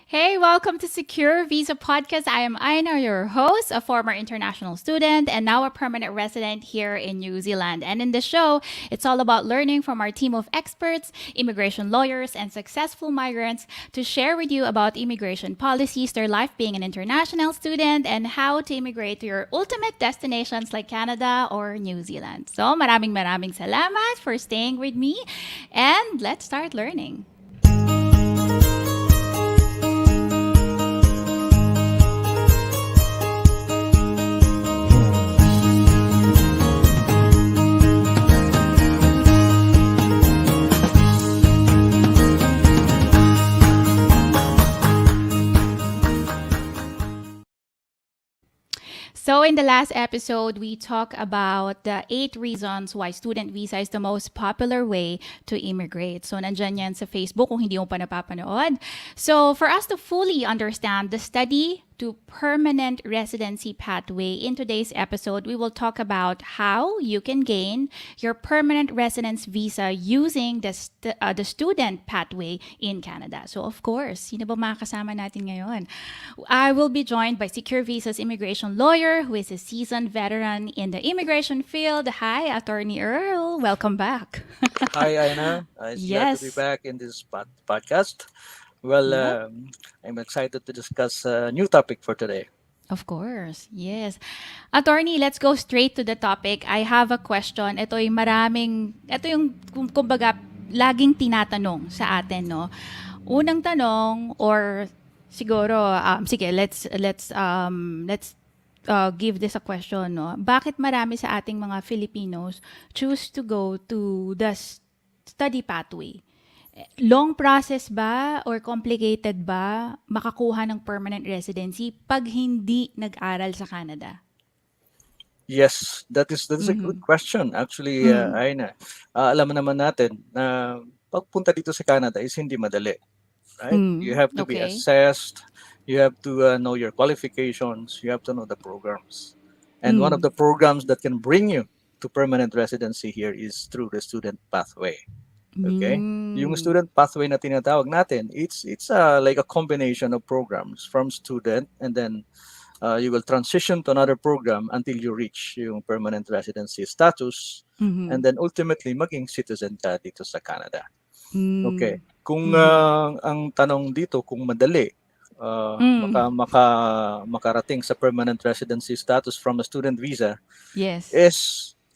Hey, welcome to Secure Visa Podcast. I am Aina, your host, a former international student and now a permanent resident here in New Zealand. And in the show, it's all about learning from our team of experts, immigration lawyers, and successful migrants to share with you about immigration policies, their life being an international student, and how to immigrate to your ultimate destinations like Canada or New Zealand. So, maraming salamat for staying with me, and let's start learning. So, in the last episode, we talked about the 8 reasons why student visa is the most popular way to immigrate. So, nandyan yan sa Facebook kung hindi mo pa napapanood. So, for us to fully understand the study to permanent residency pathway, in today's episode, we will talk about how you can gain your permanent residence visa using the student pathway in Canada. So, of course, sino ba mga kasama natin ngayon? I will be joined by Secure Visa's immigration lawyer, who is a seasoned veteran in the immigration field. Hi, Attorney Earl. Welcome back. Hi, Aina. It's glad to be Yes. back in this podcast. Well, Yep. I'm excited to discuss a new topic for today. Of course, yes. Attorney, let's go straight to the topic. I have a question. Ito yung kumbaga, laging tinatanong sa atin, no? Unang tanong, or siguro, sige, let's give this a question, no? Bakit marami sa ating mga Filipinos choose to go to the study pathway? Long process ba or complicated ba makakuha ng permanent residency pag hindi nag-aral sa Canada? Yes, that is a good question. Actually, Mm. Aina, alam naman natin na pagpunta dito sa Canada is hindi madali, right? You have to be Okay. assessed. You have to know your qualifications. You have to know the programs. And one of the programs that can bring you to permanent residency here is through the student pathway. Okay? Yung Mm. student pathway na tinatawag natin, it's like a combination of programs from student, and then you will transition to another program until you reach yung permanent residency status, and then ultimately maging citizen ka dito sa Canada. Okay. Kung ang tanong dito kung madali makarating sa permanent residency status from a student visa, Yes. is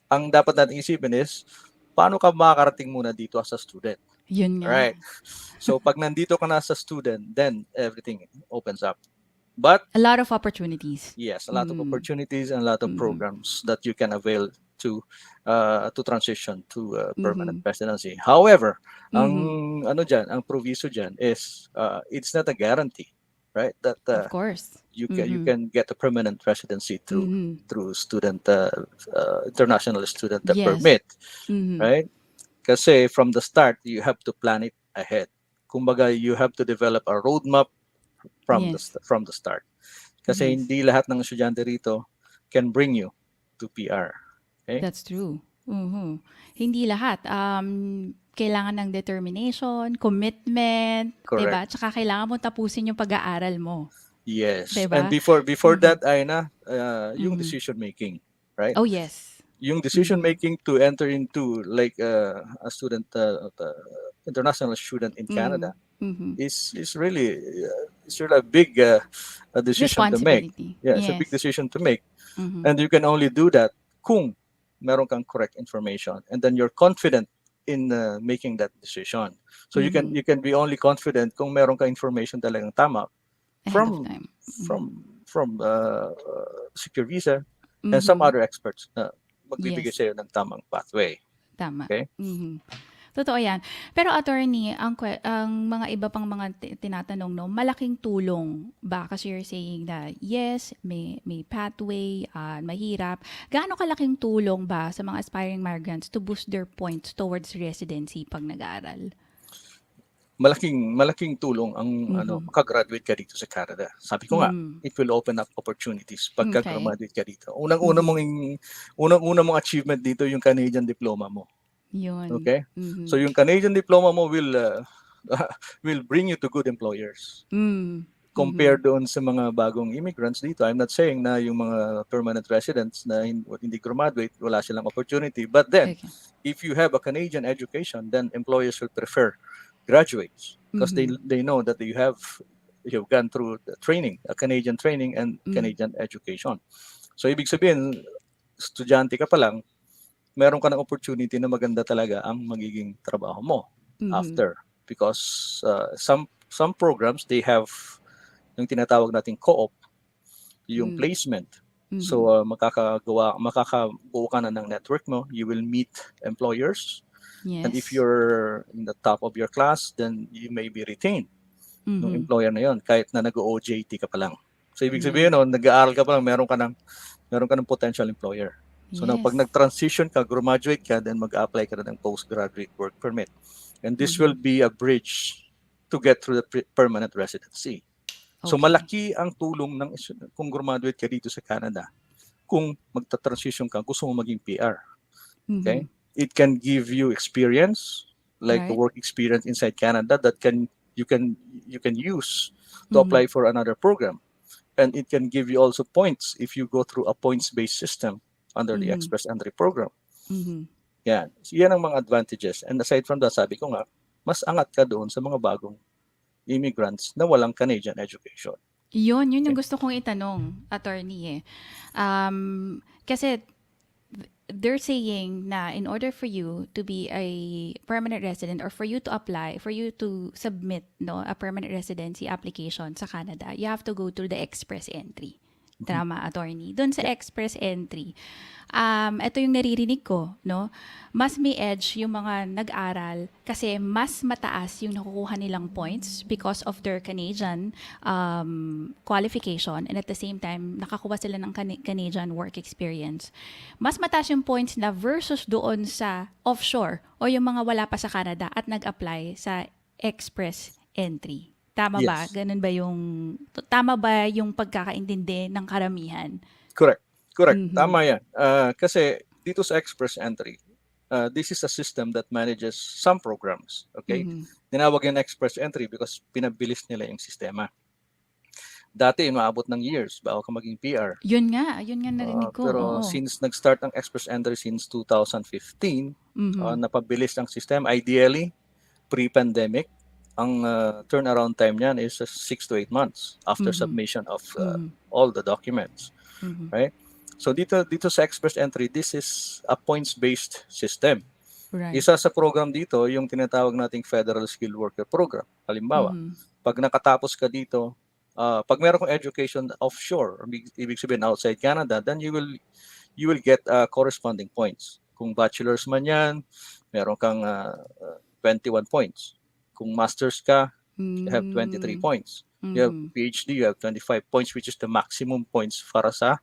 ang dapat natin isipin is paano ka makakarating muna dito as a student. Yun nga. Right. So pag nandito ka na as a student, then everything opens up. But A lot of opportunities. yes, a lot of opportunities and a lot of programs that you can avail to transition to permanent residency. However, ang proviso diyan is it's not a guarantee, right? That Of course. you can get a permanent residency through student international student Yes. permit, right? Kasi from the start you have to plan it ahead. Kumbaga, you have to develop a roadmap Yes. from the start. Kasi Yes. hindi lahat ng estudyante rito can bring you to PR. Okay? That's true. Hindi lahat. Kailangan ng determination, commitment, Correct. diba? Tsaka kailangan mo tapusin yung pag-aaral mo. Yes. Diba? And before that, Aina, yung decision making, right? Oh, yes. Yung decision making to enter into like a student, international student in Canada is really a big decision to make. Responsibility. Yeah, it's a big Yes. decision to make, and you can only do that kung meron kang correct information, and then you're confident in making that decision. So you can be only confident kung meron kang information talagang tama Ahead of time. from Secure Visa and some other experts na magbibigay Yes. sa'yo ng tamang pathway. Tama. Okay? Totoo yan. Pero attorney, ang mga iba pang mga tinatanong, no, malaking tulong ba? Kasi you're saying that, yes, may pathway, mahirap. Gaano kalaking tulong ba sa mga aspiring migrants to boost their points towards residency pag nag-aaral? Malaking tulong ang makagraduate ka dito sa Canada. Sabi ko nga, it will open up opportunities pagka Okay. graduate ka dito. Unang-una mong achievement dito yung Canadian diploma mo. Yun. Okay? So yung Canadian diploma mo will will bring you to good employers. Mm. Compare doon sa mga bagong immigrants dito. I'm not saying na yung mga permanent residents na hindi graduate, wala silang opportunity. But then, Okay. if you have a Canadian education, then employers will prefer graduates because they know that you've gone through the training, a Canadian training and Canadian education. So ibig sabihin, estudyante ka pa lang, meron ka ng opportunity na maganda talaga ang magiging trabaho mo after, because some programs they have yung tinatawag nating co-op, yung placement. So makakabuo ka na ng network mo, you will meet employers, and if Yes. you're in the top of your class, then you may be retained ng employer na yon kahit na nag-OJT ka pa lang. So ibig sabihin noon, nag-aaral ka pa lang, meron ka ng potential employer. So now, pag Yes. nag-transition ka, graduate ka, then mag-apply ka na ng postgraduate work permit. And this will be a bridge to get through the permanent residency. So Okay. malaki ang tulong ng kung graduate ka dito sa Canada. Kung magta-transition ka, gusto mo maging PR. Okay? It can give you experience, like a Right. work experience inside Canada that you can use to apply for another program. And it can give you also points if you go through a points-based system under the Express Entry program. Yan. So, yan ang mga advantages. And aside from that, sabi ko nga, mas angat ka doon sa mga bagong immigrants na walang Canadian education. Yun yung gusto kong itanong, attorney eh. Kasi they're saying na in order for you to be a permanent resident or for you to apply, for you to submit a permanent residency application sa Canada, you have to go through the express entry. Tama, attorney. Doon sa express entry, ito yung naririnig ko, no? Mas may edge yung mga nag-aral kasi mas mataas yung nakukuha nilang points because of their Canadian qualification, and at the same time, nakakuha sila ng Canadian work experience. Mas mataas yung points na versus doon sa offshore o yung mga wala pa sa Canada at nag-apply sa express entry. Tama ba? Yes. Ganun ba tama ba yung pagkakaintindi ng karamihan? Correct. Tama yan. Kasi dito sa Express Entry, this is a system that manages some programs. Okay? Tinawag yung Express Entry because pinabilis nila yung sistema. Dati, maabot ng years bago ka maging PR. Yun nga narinig ko. Pero Oo. since nag-start ang Express Entry since 2015, napabilis ang system. Ideally, pre-pandemic, ang turnaround time niyan is 6 to 8 months after submission of all the documents. Right? So dito sa Express Entry, this is a points-based system. Right. Isa sa program dito, yung tinatawag nating Federal Skilled Worker Program. Halimbawa, pag nakatapos ka dito, pag meron kang education offshore, ibig sabihin outside Canada, then you will get corresponding points. Kung bachelor's man yan, meron kang 21 points. Kung master's ka, you have 23 points. You have PhD, you have 25 points, which is the maximum points para sa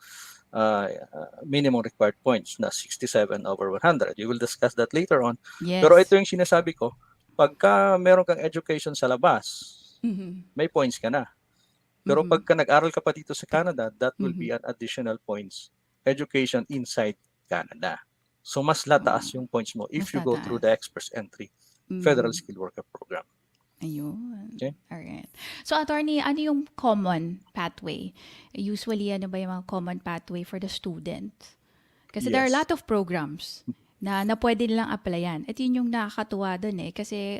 minimum required points na 67 over 100. You will discuss that later on. Yes. Pero ito yung sinasabi ko, pagka meron kang education sa labas, may points ka na. Pero pagka nag-aral ka pa dito sa Canada, that will be an additional points. Education inside Canada. So mas lataas yung points mo if you go through the Express Entry Federal Skilled Worker Program. Ayun. Okay. Alright. So, attorney, ano yung common pathway? Usually, ano ba yung mga common pathway for the student? Kasi there are a lot of programs na pwede nilang applyan. At yun yung nakakatuwa dun eh. Kasi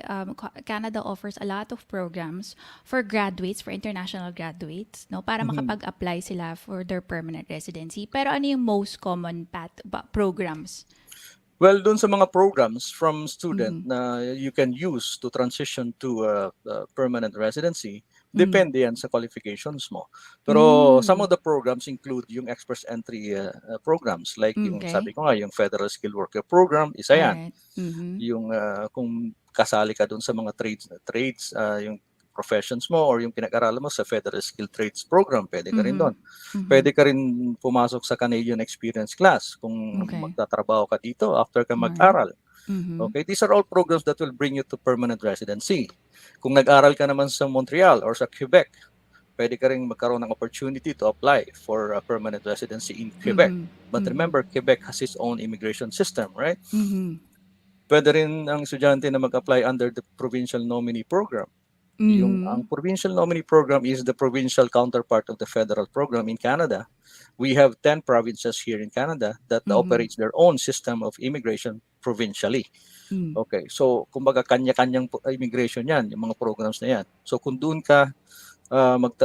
Canada offers a lot of programs for graduates, for international graduates, no, para makapag-apply sila for their permanent residency. Pero ano yung most common programs? Well, dun sa mga programs from student na you can use to transition to permanent residency, depende yan sa qualifications mo. Pero some of the programs include yung Express Entry programs, like yung sabi ko nga, yung Federal Skilled Worker Program, isa yan. Yung kung kasali ka dun sa mga trades, yung professions mo or yung pinag-aralan mo sa Federal Skilled Trades Program, pwede ka rin doon. Pwede ka rin pumasok sa Canadian Experience Class kung magtatrabaho ka dito after ka mag-aral. Okay, these are all programs that will bring you to permanent residency. Kung nag-aral ka naman sa Montreal or sa Quebec, pwede ka rin magkaroon ng opportunity to apply for a permanent residency in Quebec. But remember, Quebec has its own immigration system, right? Pwede rin ang estudyante na mag-apply under the provincial nominee program. Ang provincial nominee program is the provincial counterpart of the federal program in Canada. We have 10 provinces here in Canada that operates their own system of immigration provincially. Okay, so kumbaga kanya-kanyang immigration yan, yung mga programs na yan. So kung doon ka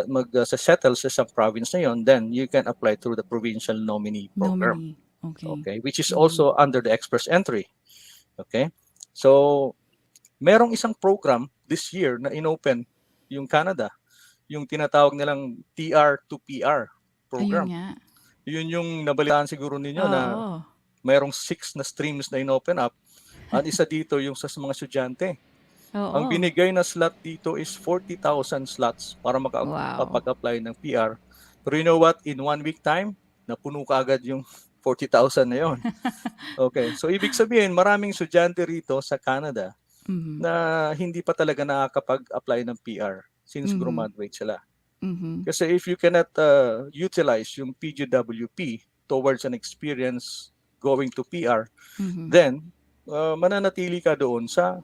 mag-settle sa isang province na yon, then you can apply through the provincial nominee program. Nominee. Okay. Okay, which is also under the express entry. Okay, so merong isang program this year na inopen yung Canada, yung tinatawag nilang TR to PR program. Ayun nga. Yun yung nabalitaan siguro ninyo na Oo. mayroong 6 na streams na inopen up at isa dito yung sa mga estudyante. Oo. Ang binigay na slot dito is 40,000 slots para Wow. makapag-apply ng PR. Pero you know what? In 1 week time, napuno ka agad yung 40,000 na yon. Okay, so ibig sabihin, maraming estudyante rito sa Canada na hindi pa talaga nakakapag-apply ng PR since graduate sila. Kasi if you cannot utilize yung PGWP towards an experience going to PR, then mananatili ka doon sa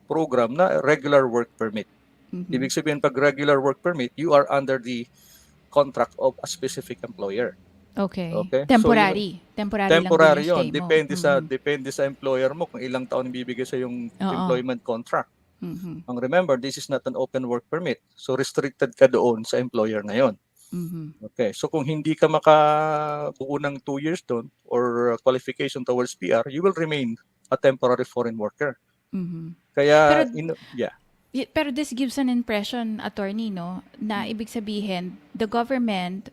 program na regular work permit. Ibig sabihin, pag regular work permit, you are under the contract of a specific employer. Okay. Okay? Temporary. So, temporary temporary lang din yung yon. stay mo. Depende sa employer mo kung ilang taon bibigay sa yung employment contract. Ang remember, this is not an open work permit. So restricted ka doon sa employer na yon. Okay. So kung hindi ka makabuo ng 2 years doon or qualification towards PR, you will remain a temporary foreign worker. Kaya Pero this gives an impression, attorney, no, na ibig sabihin, the government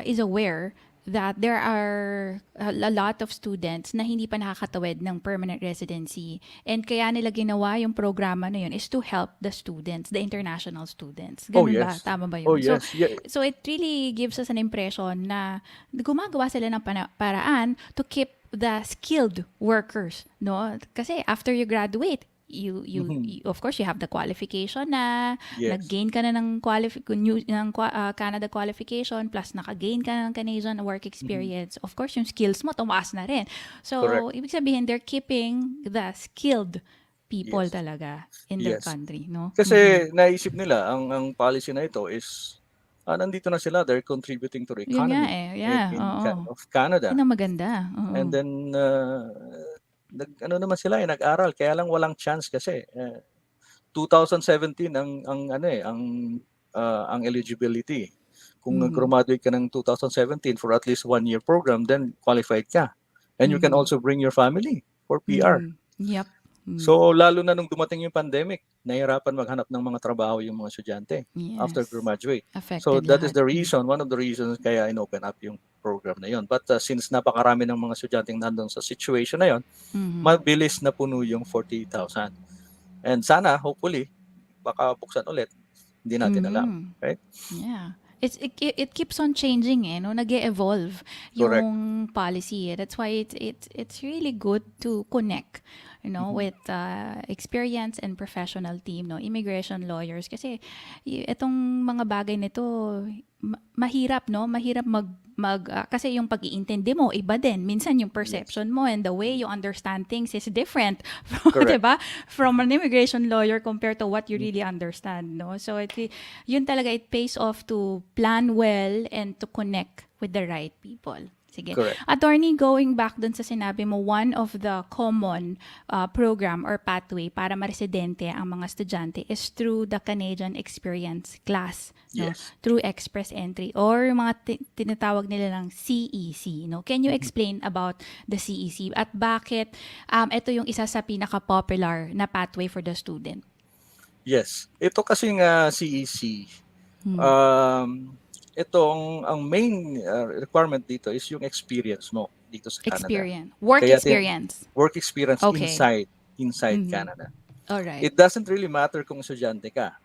is aware that there are a lot of students na hindi pa nakakatawid ng permanent residency. And kaya nila ginawa yung programa na yun is to help the students, the international students. Ganun ba? Yes. Tama ba yun? Oh, yes. So it really gives us an impression na gumagawa sila ng paraan to keep the skilled workers, no? Kasi after you graduate, you of course you have the qualification na nag-gain ka na ng Canada qualification plus naka-gain ka ng Canadian work experience. Of course yung skills mo tumaas na rin. So Correct. ibig sabihin they're keeping the skilled people talaga in their country, no? Kasi naisip nila ang policy na ito is nandito na sila, they're contributing to the economy of Canada. Yun ang maganda. And then naman sila nag-aral kaya lang walang chance kasi 2017 ang eligibility. Kung graduate ka ng 2017 for at least 1 year program, then qualified ka. And you can also bring your family for PR. Yep. So lalo na nung dumating yung pandemic, nahirapan maghanap ng mga trabaho yung mga estudyante after graduate. So that is the reason, one of the reasons kaya in-open up yung program na yon. But since napakarami ng mga estudyanteng nandun sa situation na yon, mabilis na puno yung 40,000. And sana, hopefully, baka buksan ulit. Hindi natin alam. Right? Yeah. It keeps on changing, no? Nag-evolve yung policy. That's why it's really good to connect, with experience and professional team, no, immigration lawyers. Kasi itong mga bagay nito mahirap, no? Mahirap kasi yung pag-iintindi mo iba din. Minsan yung perception mo and the way you understand things is different from, diba? From an immigration lawyer compared to what you really understand, no? So yun talaga, it pays off to plan well and to connect with the right people. Sige. Correct. Attorney, going back dun sa sinabi mo, one of the common program or pathway para ma-residente ang mga estudyante is through the Canadian Experience Class. No? Yes. Through Express Entry or mga tinatawag nila ng CEC. No? Can you explain about the CEC at bakit ito yung isa sa pinaka-popular na pathway for the student? Yes. Ito kasing CEC, ang main requirement dito is yung experience mo dito sa Canada. Work experience. Work experience inside Canada. Alright. It doesn't really matter kung estudyante ka.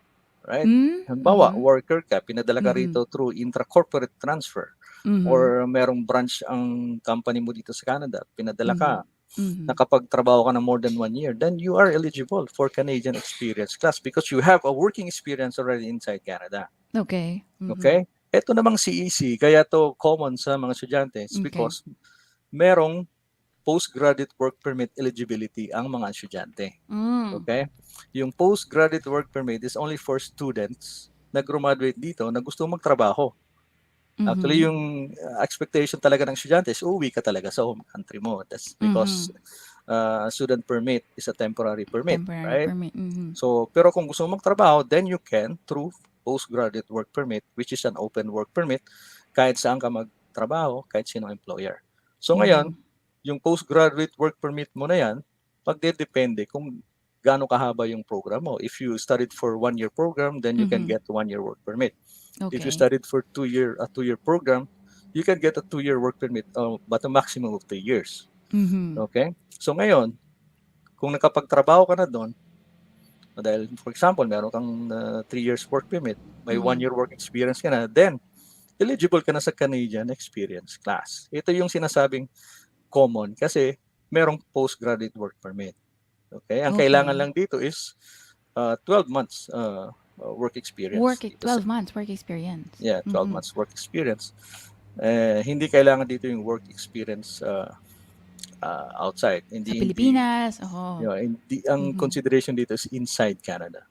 Right? Halimbawa, worker ka, pinadala ka rito through intra-corporate transfer or merong branch ang company mo dito sa Canada, pinadala ka, nakapagtrabaho ka na more than 1 year, then you are eligible for Canadian Experience Class because you have a working experience already inside Canada. Okay. Okay? Ito namang CEC, kaya to common sa mga estudyante because merong postgraduate work permit eligibility ang mga estudyante. Mm. Okay? Yung postgraduate work permit is only for students na graduate dito na gusto magtrabaho. Actually, yung expectation talaga ng estudyante is uuwi ka talaga sa home country mo. That's because student permit is a temporary permit, Temporary right? permit. So, pero kung gusto mo magtrabaho, then you can through postgraduate work permit, which is an open work permit, kahit saan ka magtrabaho, kahit sino employer. So ngayon, yung postgraduate work permit mo na yan, magdedepende kung gaano kahaba yung program mo. If you studied for 1-year program, then you can get 1-year work permit. Okay. If you studied for a 2-year program, you can get a 2-year work permit, but a maximum of 3 years. Okay? So ngayon, kung nakapagtrabaho ka na doon, dahil for example, meron kang 3 years work permit, may 1-year work experience ka na, then eligible ka na sa Canadian experience class. Ito yung sinasabing common kasi merong postgraduate work permit. Okay? Ang kailangan lang dito is 12 months work experience. 12 months work experience. Yeah, 12 months work experience. Hindi kailangan dito yung work experience outside. Sa Pilipinas. Hindi, ang consideration dito is inside Canada.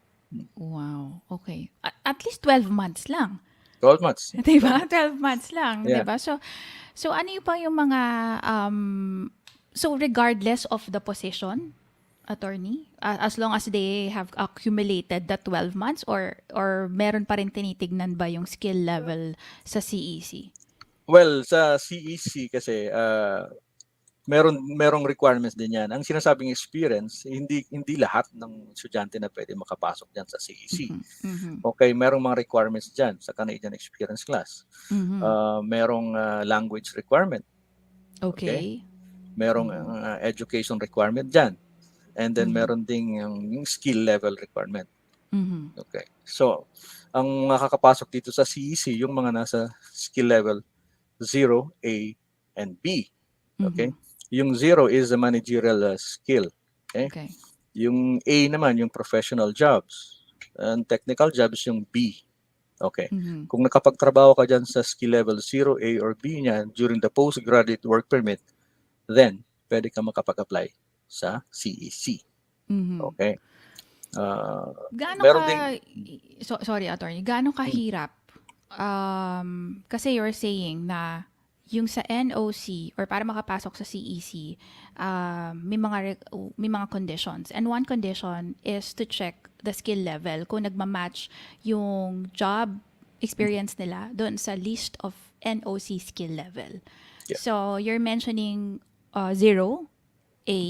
Wow. Okay. At least 12 months lang. 12 months. Diba? 12 months lang. Yeah. Diba? So ano yung pa yung mga, so regardless of the position, attorney, as long as they have accumulated the 12 months or meron pa rin tinitignan ba yung skill level sa CEC? Well, sa CEC kasi merong requirements din yan. Ang sinasabing experience, hindi lahat ng estudyante na pwede makapasok diyan sa CEC. Okay, merong mga requirements diyan sa Canadian experience class. Merong language requirement. Okay. Merong education requirement diyan. And then meron ding yung skill level requirement. Okay. So, ang makakapasok dito sa CEC, yung mga nasa skill level 0, A, and B. Okay? Yung 0 is a managerial skill. Okay? Yung A naman, yung professional jobs. And technical jobs, yung B. Okay? Kung nakapagtrabaho ka dyan sa skill level 0, A, or B niyan during the postgraduate work permit, then pwede ka makapag-apply sa CEC. Okay? Sorry, attorney. Gaano kahirap? Kasi you're saying na yung sa NOC or para makapasok sa CEC, may mga conditions. And one condition is to check the skill level kung nagmamatch yung job experience nila doon sa list of NOC skill level. Yeah. So you're mentioning 0, A,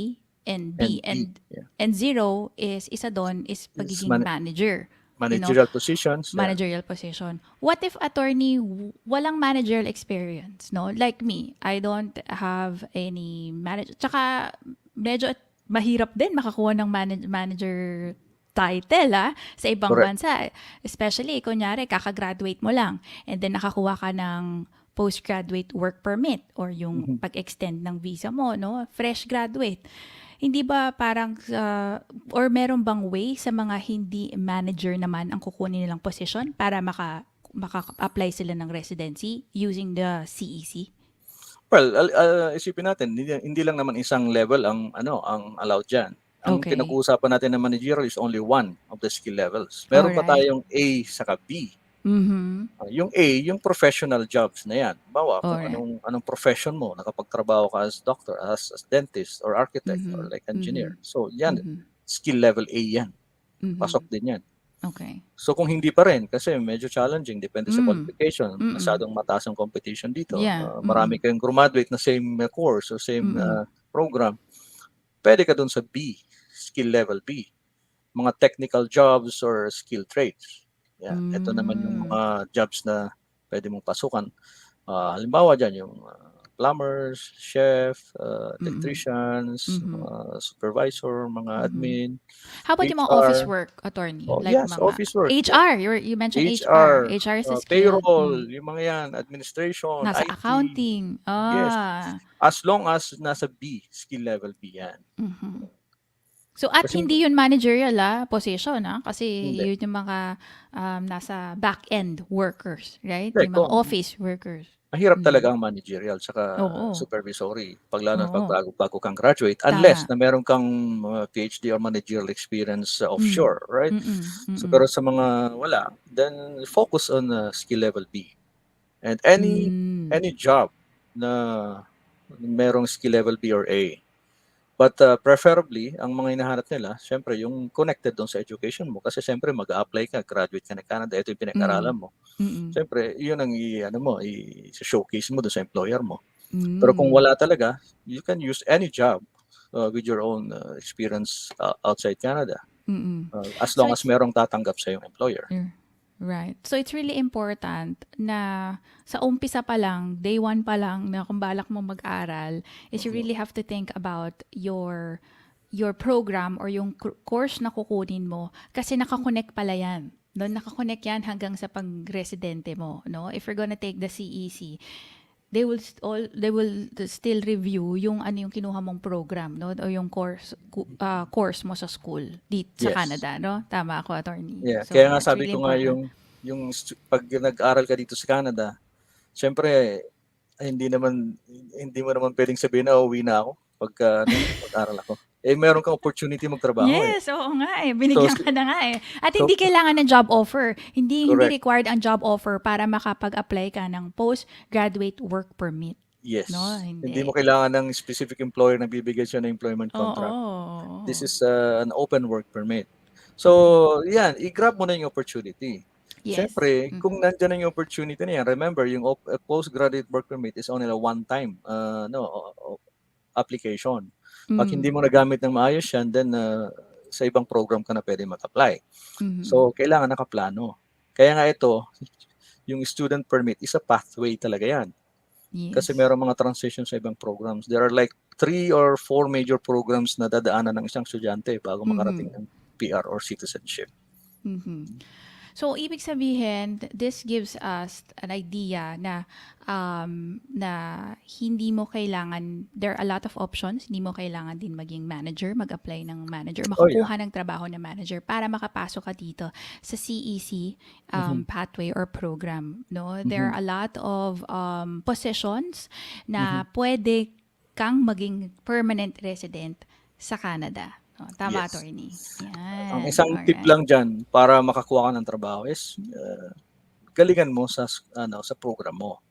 and B. And 0 is isa doon is pagiging manager. Managerial positions. Managerial position. What if attorney walang managerial experience, no? Like me, I don't have any manager. Tsaka medyo mahirap din makakuha ng manager title sa ibang bansa. Especially, kunyari, kakagraduate mo lang and then nakakuha ka ng postgraduate work permit or yung pag-extend ng visa mo, no? Fresh graduate. Hindi ba parang, or meron bang way sa mga hindi manager naman ang kukunin nilang position para maka-apply sila ng residency using the CEC? Well, isipin natin, hindi lang naman isang level ang allowed diyan. Ang pinag-uusapan natin na managerial is only one of the skill levels. Meron pa tayong A saka B. Yung A, yung professional jobs na yan. Bawa kung anong profession mo, nakapagtrabaho ka as doctor, as dentist, or architect, or like engineer. So yan, skill level A yan. Pasok din yan. Okay. So kung hindi pa rin, kasi medyo challenging, depende sa qualification, masyadong mataas ang competition dito. Marami kayong graduate na same course or same program. Pwede ka dun sa B, skill level B. Mga technical jobs or skill trades. Yeah, ito naman yung mga jobs na pwede mong pasukan. Halimbawa dyan, yung plumbers, chef, electricians, supervisor, mga admin. How about yung mga office work, attorney? Yes, mga office work. HR, you mentioned HR. HR is a skill. Payroll, yung mga yan, administration, nasa IT. Accounting. Yes, as long as nasa B, skill level B yan. So at kasi, hindi yun managerial position kasi hindi. yun yung mga nasa back-end workers, right? Correct. Yung mga office workers. Mahirap talaga Mhm. ang managerial tsaka Oo, supervisory lalo pag oo. bago kang graduate unless Tama. na meron kang PhD or managerial experience Hmm. offshore, right? Mm, So mm. pero sa mga wala, then focus on skill level B. And any Hmm. job na merong skill level B or A. But preferably, ang mga hinahanap nila, syempre yung connected doon sa education mo. Kasi syempre mag-a-apply ka, graduate ka ng Canada, ito yung pinag-aralan Hmm. mo. Mm. Syempre, yun ang ano mo, i-showcase mo doon sa employer mo. Pero kung Hmm. wala talaga, you can use any job with your own experience outside Canada. Mm. As So long as it's merong tatanggap sa yung employer. r right. So it's really important na sa umpisa pa lang, day one pa lang na kung balak mo mag-aral, is you Mhm. really have to think about your program or yung course na kukunin mo kasi nakakonect pala yan. No, nakakonect yan hanggang sa pag-residente mo, no? If you're gonna take the CEC, they will still review yung ano yung kinuha mong program, no, o yung course mo sa school dito sa Yes. Canada, no? Tama ako, attorney. Yeah. So Kaya nga yeah, it's sabi really ko nga important. pag nag-aral ka dito sa Canada, syempre ay, hindi mo naman pwedeng sabihin na uuwi na ako pagka mag-aral ako. Eh meron kang opportunity magtrabaho eh. Yes, oo nga eh. So Binigyan ka na nga eh. At so hindi kailangan ng job offer. Hindi correct. required ang job offer para makapag-apply ka ng postgraduate work permit. No, Yes. Hindi mo hindi. kailangan ng specific employer na bibigyan siya ng employment contract. This Oo. is an open work permit. Mm. So, yan, i-grab mo na yung opportunity. Yes. Siyempre, Mm. kung nandiyan na yung opportunity na yan, remember, yung postgraduate work permit is only a one-time application. Pag Mm. hindi mo nagamit ng maayos yan, then sa ibang program ka na pwede mag-apply. Mm. So, kailangan nakaplano. Kaya nga ito, yung student permit is a pathway talaga yan. Kasi Yes. merong mga transition sa ibang programs. There are like 3 or 4 major programs na dadaanan ng isang estudyante bago makarating Mhm. ng PR or citizenship. Mhm. So, ibig sabihin, this gives us an idea na hindi mo kailangan, there are a lot of options, hindi mo kailangan din maging manager, mag-apply ng manager, Oh yeah. makakuha ng trabaho ng manager para makapasok ka dito sa CEC Mhm. pathway or program. No? There Mhm. are a lot of positions Mhm. na pwede kang maging permanent resident sa Canada. Oh, tama, Yes. attorney. Ang Yan. isang All tip right. lang diyan para makakuha ka ng trabaho is galingan mo sa program mo.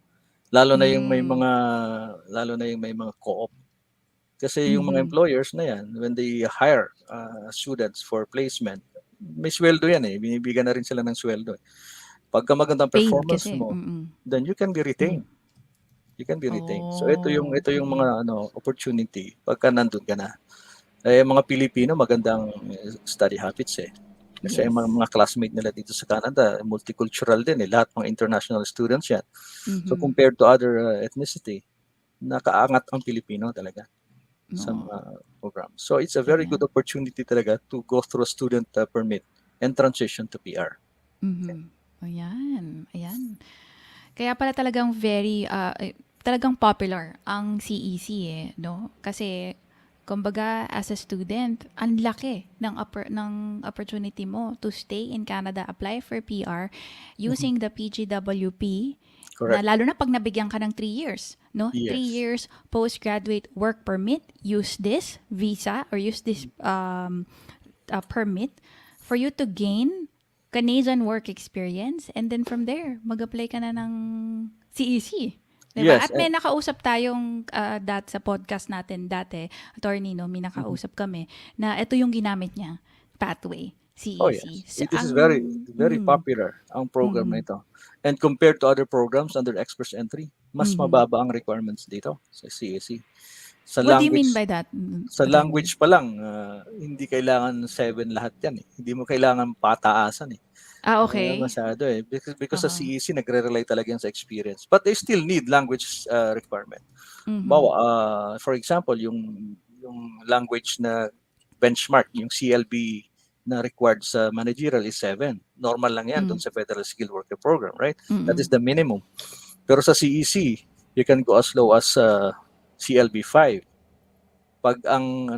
Lalo na yung may Mm. mga co-op. Kasi yung mga Mhm. employers na yan, when they hire students for placement, may sweldo yan eh. Binibigyan na rin sila ng sweldo eh. Pagka magandang Paid performance kasi, mo, mm. then you can be Hmm. retained. You can be retained. So Oh, ito yung okey. mga opportunity pagka nandun ka na. Eh mga Pilipino magandang study habits eh. Kasi yung Yes. mga classmate nila dito sa Canada, multicultural din eh. Lahat mga international students yan. So Mhm. compared to other ethnicity, nakaangat ang Pilipino talaga sa Oo, mga programs. So it's a very good ayan. opportunity talaga to go through a student permit and transition to PR. Mhm. Ayan, ayan. Kaya pala talagang talagang popular ang CEC eh, 'no? Kasi kumbaga as a student, ang laki ng opportunity mo to stay in Canada, apply for PR Mhm. using the PGWP na Correct. lalo na pag nabigyan ka ng 3 years, no? Three Yes. years postgraduate work permit, use this visa or use this permit for you to gain Canadian work experience, and then from there, mag-apply ka na ng CEC. 'Di ba? Yes. At may nakausap tayong sa podcast natin dati, attorney, no, may Mhm. nakausap kami na ito yung ginamit niya, pathway, Oh CEC. yes, So, this is very popular ang program na mhm, ito. And compared to other programs under express entry, mas mhm. mababa ang requirements dito sa CAC. Sa What do you mean language, by that, sa attorney? language pa lang, hindi kailangan 7 lahat 'yan eh. Hindi mo kailangan pataasan eh. Ah, okay. Masyado eh. Because sa Uh-huh. CEC nagre-rely talaga yan sa experience. But they still need language requirement. Bawa, Mhm. for example, yung language na benchmark, yung CLB na required sa managerial is 7. Normal lang yan Mm. doon sa Federal Skilled Worker Program, right? That is Mm. the minimum. Pero sa CEC, you can go as low as CLB 5 pag ang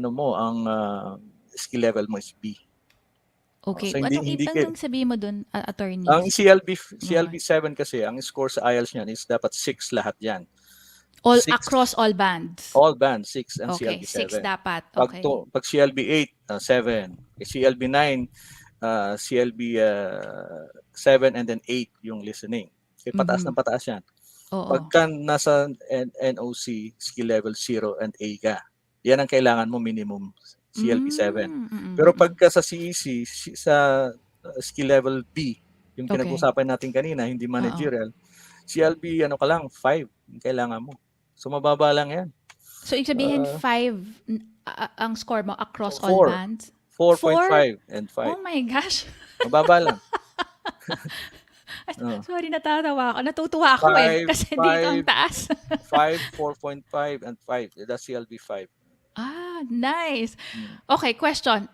skill level mo is B. Okay. So hindi Anong, hindi anong sabihin mo dun, ang attorneys? CLB 7 kasi ang score sa IELTS niyan is dapat 6 lahat 'yan. All 6 across all bands. all bands 6 and Okay, CLB 6 7. dapat. Okay. Pag CLB 8 7, CLB 9 CLB 7 and then 8 yung listening. Okay, pataas Mhm. ng pataas 'yan. Oo. Pagka nasa NOC skill level 0 and A ka, yan ang kailangan mo minimum CLB 7. Pero Mm. pagka sa CEC, sa skill level B, yung Okay. pinag-usapan natin kanina, hindi Oo. managerial, CLB ano ka lang, 5 yung kailangan mo. So mababa lang yan. So, ibig sabihin Uh, 5 ang score mo across all 4, bands? 4? 4.5 and 5. Oh my gosh. Mababa lang. Uh, Sorry, natatawa ako. Natutuwa ako eh. 5, Kasi dito ang 5, taas. 5, 4.5 and 5. That's CLB 5. Nice. Mm. Okay, question.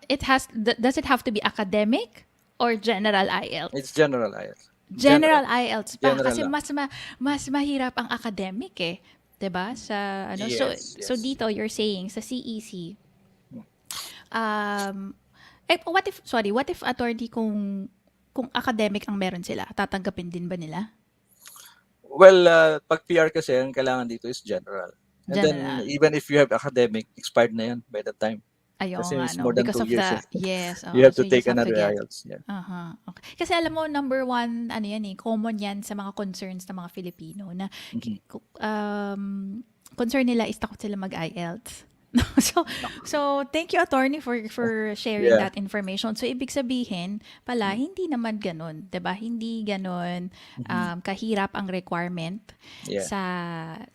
Does it have to be academic or general It's IELTS? general IELTS. General IELTS pa General kasi lang. mas mahirap ang academic eh. 'Di ba? Sa ano Yes, so yes. dito you're saying sa CEC Hmm. um what if attorney kung academic ang meron sila, tatanggapin din ba nila? Well, pag PR kasi, ang kailangan dito is general. And then, General. even if you have academic, expired na yan by that time. Ayun Kasi nga it's no more than because 2 of years. the Eh. yes, You have so to you take just have to another get. IELTS. Yeah. Okay. Kasi alam mo number one ano yan eh, common yan sa mga concerns ng mga Filipino na Mhm. concern nila is takot sila mag-IELTS. so so thank you attorney for sharing Yeah. that information. So ibig sabihin pala Mm. hindi naman ganun, 'di ba? Hindi ganun Mhm. kahirap ang requirement Yeah.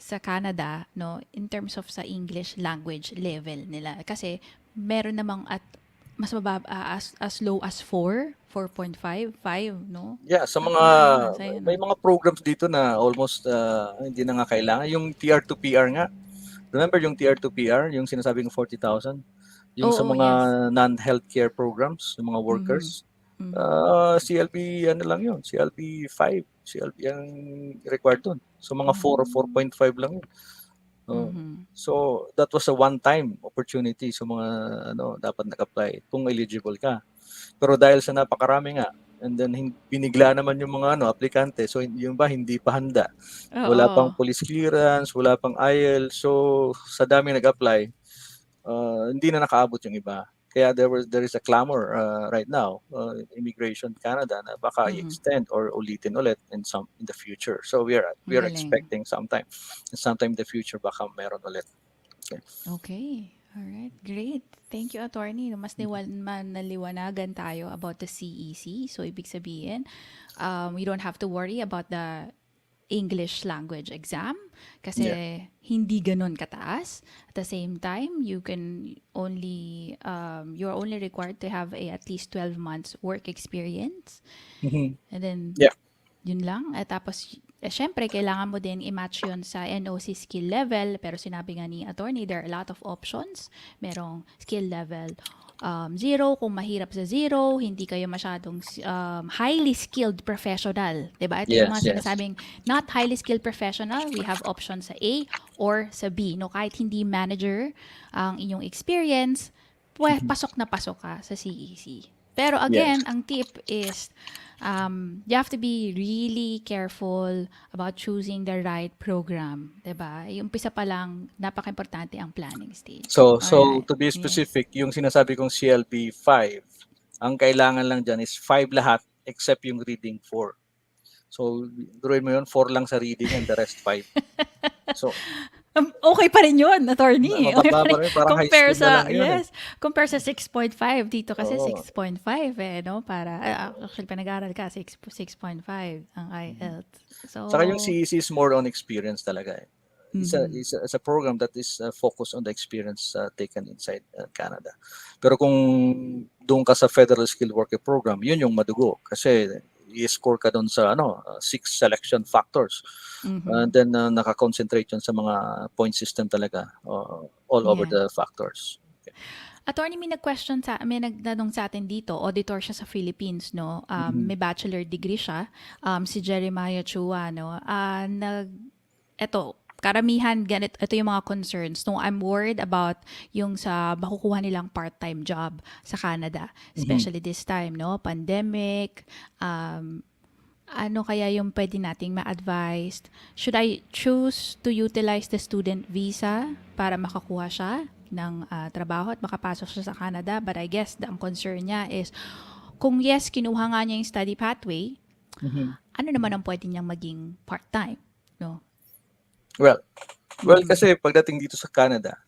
sa Canada no in terms of sa English language level nila kasi meron namang at mas mababa as low as 4.5 5 no? Yeah, sa mga, Napakataas ayun may no. mga programs dito na almost hindi na nga kailangan. Yung TR to PR nga. Remember yung TR to PR, yung sinasabing 40,000? Yung sa Oo, mga yes. non-healthcare programs, yung mga Mhm. workers. Mhm. CLB ano lang yun, CLB 5, CLB ang required dun. So mga 4 or Mm. 4.5 lang yun. Oh. Mhm. So that was a one-time opportunity sa mga ano dapat nag-apply kung eligible ka. Pero dahil sa napakarami nga, and then binigla naman yung mga ano aplikante, so yung ba hindi pa handa. Wala pang Oo. police clearance, wala pang IELTS. So sa dami nag-apply, hindi na nakaabot yung iba. Kaya there is a clamor right now, Immigration Canada, na baka Mhm. i-extend or ulitin ulit in the future. So Ang we are galing. expecting sometime in the future baka meron ulit. Okay. Okay. All right. Great. Thank you, attorney. Mas naliwanagan tayo about the CEC. So, ibig sabihin, we don't have to worry about the English language exam Yeah. kasi hindi ganun kataas. At the same time, you're only required to have at least 12 months work experience. Mhm. And then, Yeah. yun lang. At tapos, syempre, kailangan mo din i-match yun sa NOC skill level. Pero sinabi nga ni attorney, there are a lot of options. Merong skill level 0, kung mahirap sa 0, hindi kayo masyadong highly skilled professional. Diba? Ito yung Yes, mga yes. sinasabing not highly skilled professional. We have options sa A or sa B. No? Kahit hindi manager ang inyong experience, pasok na pasok ka sa CEC. Pero Yes. again, ang tip is you have to be really careful about choosing the right program, 'di ba? Yung umpisa pa lang napaka-importante ang planning stage. So Alright. to be Yes. specific, yung sinasabi kong CLB 5, ang kailangan lang dyan is 5 lahat except yung reading 4. So duruin mo yun, 4 lang sa reading and the rest 5. So Okay pa rin yun, attorney. Okay mababa pa pa rin. rin, parang high Compare school na sa, lang yun eh. yes, compare sa 6.5. Dito kasi Oo. 6.5 eh, no? Para, actually, pinag-aaral ka, 6.5 ang IELTS. So, Saka yung CEC is more on experience talaga eh. mhm. It's a program that is focused on the experience taken inside Canada. Pero kung doon ka sa Federal Skilled Worker Program, yun yung madugo kasi i-score ka doon sa 6 selection factors. And Mhm. then naka-concentrate yun sa mga point system talaga all over Yeah. the factors. Okay. Attorney, may nagtanong sa atin dito, auditor siya sa Philippines, no? Mhm. May bachelor degree siya, si Jeremiah Chua, no? Eto, karamihan ito yung mga concerns. No, I'm worried about yung sa makukuha nilang part-time job sa Canada, Mhm. especially this time, no, pandemic. Ano kaya yung pwede nating ma-advise? Should I choose to utilize the student visa para makakuha siya ng trabaho at makapasok siya sa Canada? But I guess ang concern niya is kung yes, kinuha nga niya yung study pathway, Mhm. ano naman ang pwede niyang maging part-time, no? Well, Mm. kasi pagdating dito sa Canada,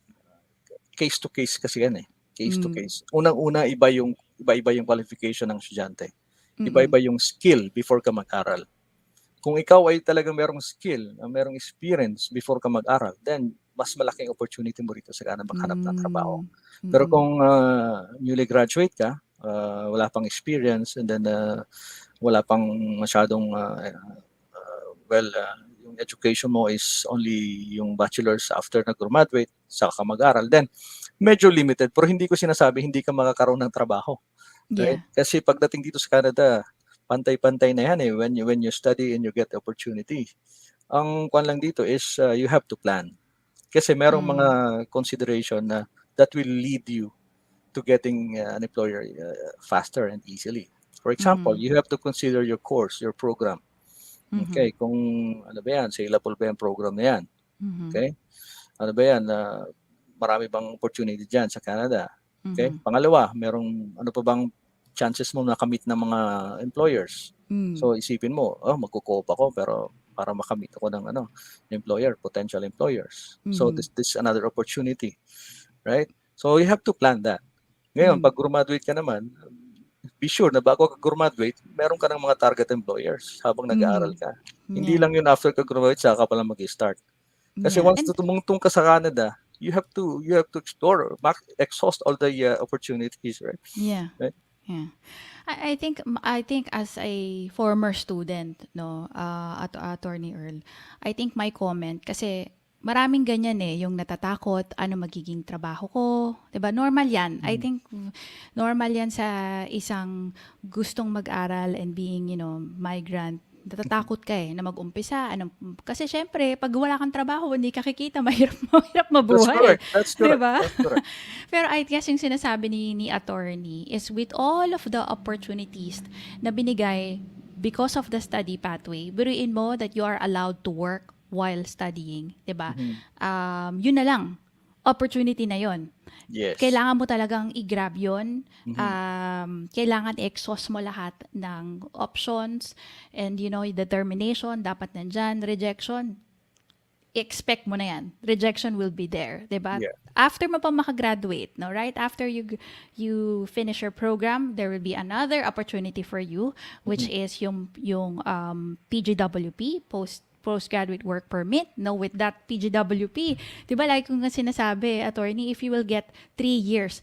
case to case kasi yan eh. Case to Mm. case. Unang-una, iba-iba yung qualification ng estudyante. Mm. Iba-iba yung skill before ka mag-aral. Kung ikaw ay talagang merong skill, merong experience before ka mag-aral, then mas malaking opportunity mo rito sa Canada maghanap ng trabaho. Mm. Pero Mm. kung newly graduate ka, wala pang experience, and then wala pang masyadong yung education mo is only yung bachelor's after na graduate, saka ka mag-aral, then medyo limited. Pero hindi ko sinasabi hindi ka makakaroon ng trabaho. Right? Yeah. Kasi pagdating dito sa Canada, pantay-pantay na yan eh when you study and you get the opportunity. Ang kwan lang dito is you have to plan. Kasi merong mga Mm. consideration na that will lead you to getting an employer faster and easily. For example, Mhm. you have to consider your course, your program. Mhm. Okay, kung ano ba yan, saleable ba yung program na yan? Mhm. Okay? Ano ba yan, marami bang opportunity dyan sa Canada? Okay? Mhm. Pangalawa, merong ano pa bang chances mo nakamit ng mga employers? Mm. So isipin mo, magko-co-op ako pero para makamit ako ng employer, potential employers. So Mhm. this another opportunity, right? So you have to plan that. Ngayon, Mm. pag graduate ka naman, be sure na bago ka graduate, meron ka ng mga target employers habang nag-aaral Mhm. ka. Hindi Yeah. lang yun after ka graduate, saka ka pala mag-start. Kasi Yeah. once And tumungtong ka sa Canada, you have to explore, exhaust all the opportunities, right? yeah. Right? Yeah. I think as a former student, no, at Attorney Earl, I think my comment kasi maraming ganyan eh, yung natatakot, ano magiging trabaho ko, 'di ba? Normal 'yan. I Mhm. think normal 'yan sa isang gustong mag-aral and being, migrant. Natatakot ka eh na mag-umpisa. Kasi syempre, pag wala kang trabaho, hindi ka kikita, mahirap, mahirap That's mabuhay. correct. That's 'Di correct. ba? That's correct. Pero I guess yung sinasabi ni attorney is with all of the opportunities na binigay because of the study pathway, biruin mo that you are allowed to work while studying, 'di ba? Mhm. Yun na lang. Opportunity na yon. Yes. Kailangan mo talagang i-grab yun. Mhm. Kailangan i-exhaust mo lahat ng options and determination dapat nandyan, rejection expect mo na yan. Rejection will be there, 'di ba? Yeah. After mo pa makagraduate, no, right? After you finish your program, there will be another opportunity for you, which Mhm. is yung PGWP, postgraduate work permit. No, with that PGWP, 'di ba, like kung nga sinasabi, attorney, if you will get 3 years,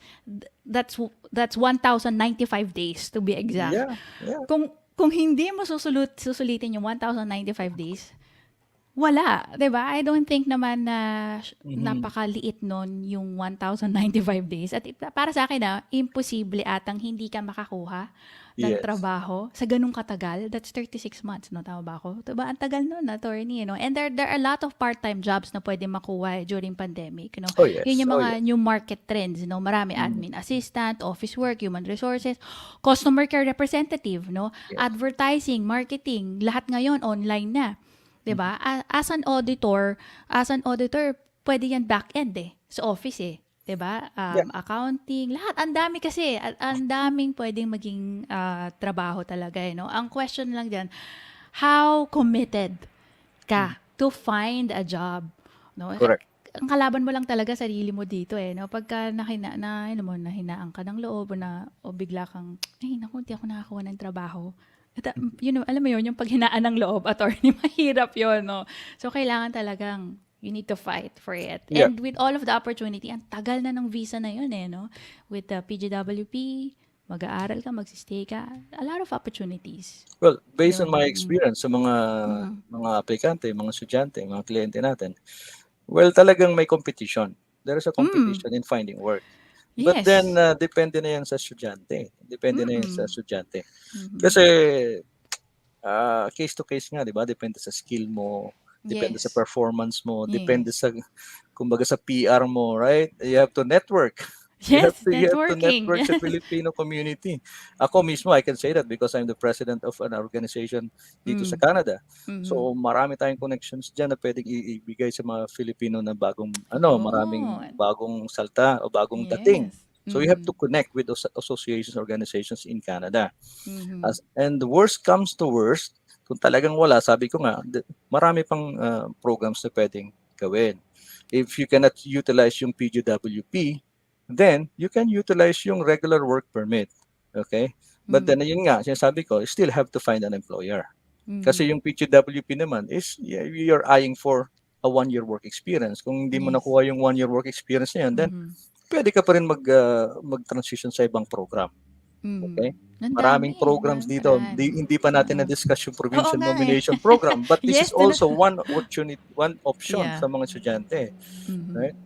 that's 1,095 days to be exact. Yeah. Yeah. Kung hindi mo susulitin yung 1,095 days, wala, 'di ba? I don't think naman na Mhm. napakaliit nun yung 1,095 days. At para sa akin imposible atang hindi ka makakuha ng Yes. trabaho sa ganung katagal. That's 36 months, no? Tama ba ako? 'Di ba? Ang tagal nun, attorney, no? And there are a lot of part-time jobs na pwede makuha during pandemic, no? Oh Yun yes. yung Oh mga yes. new market trends, no? Marami Mhm. admin assistant, office work, human resources, customer care representative, no? Yes. Advertising, marketing, lahat ngayon online na. 'Di Mhm. ba? As an auditor, pwede yan back-end eh, sa office eh. 'Di ba? Yeah. Accounting, lahat. Ang dami kasi. Ang daming pwedeng maging trabaho talaga eh, no? Ang question lang diyan, how committed Mhm. ka to find a job, no? Correct. Ang kalaban mo lang talaga sarili mo dito eh, no? Pagka nahinaan ka ng loob o bigla kang, ay naku, hindi ako nakakuha ng trabaho. At, alam mo yun, yung paghinaan ng loob, attorney, mahirap yun, no? So, kailangan talagang you need to fight for it. Yeah. And with all of the opportunity, ang tagal na ng visa na yun eh, no? With the PGWP, mag-aaral ka, magsistay ka, a lot of opportunities. Well, based on Yun. my experience sa mga Mhm. mga aplikante, mga estudyante, mga kliyente natin, well, talagang may competition. There is a Mm. competition in finding work. But then, Yes. depende na yan sa estudyante. Depende na yan sa Mm. estudyante. Mhm. Kasi, case to case nga, di ba? Depende sa skill mo, depende sa Yes. performance mo, depende Yes. sa, kumbaga, sa PR mo, right? You have to network. Yes, You have to networking. network sa Yes. Filipino community. Ako mismo, I can say that because I'm the president of an organization dito sa Mm. Canada. Mm-hmm. So marami tayong connections diyan na pwedeng ibigay sa mga Filipino na bagong maraming Yun. bagong salta o bagong dating. Yes. So you have Mm-hmm. to connect with those associations, organizations in Canada. Mm-hmm. And the worst comes to worst, kung talagang wala, sabi ko nga, marami pang programs na pwedeng gawin. If you cannot utilize yung PGWP, then you can utilize yung regular work permit. Okay? But Mm-hmm. then, yun nga, sinasabi ko, you still have to find an employer. Mm-hmm. Kasi yung PGWP naman is, you're eyeing for a one-year work experience. Kung hindi mo Yes. nakuha yung one-year work experience na yan, then Mm-hmm. pwede ka pa rin mag-transition sa ibang program. Mm-hmm. Okay? Ang Maraming dami eh. programs Maraming dito. paraan. Hindi pa natin Oo. na-discuss yung Oo provincial nga eh. nomination program. But this is Yes, also one opportunity, one option yeah. sa mga estudyante. Mm-hmm. Right?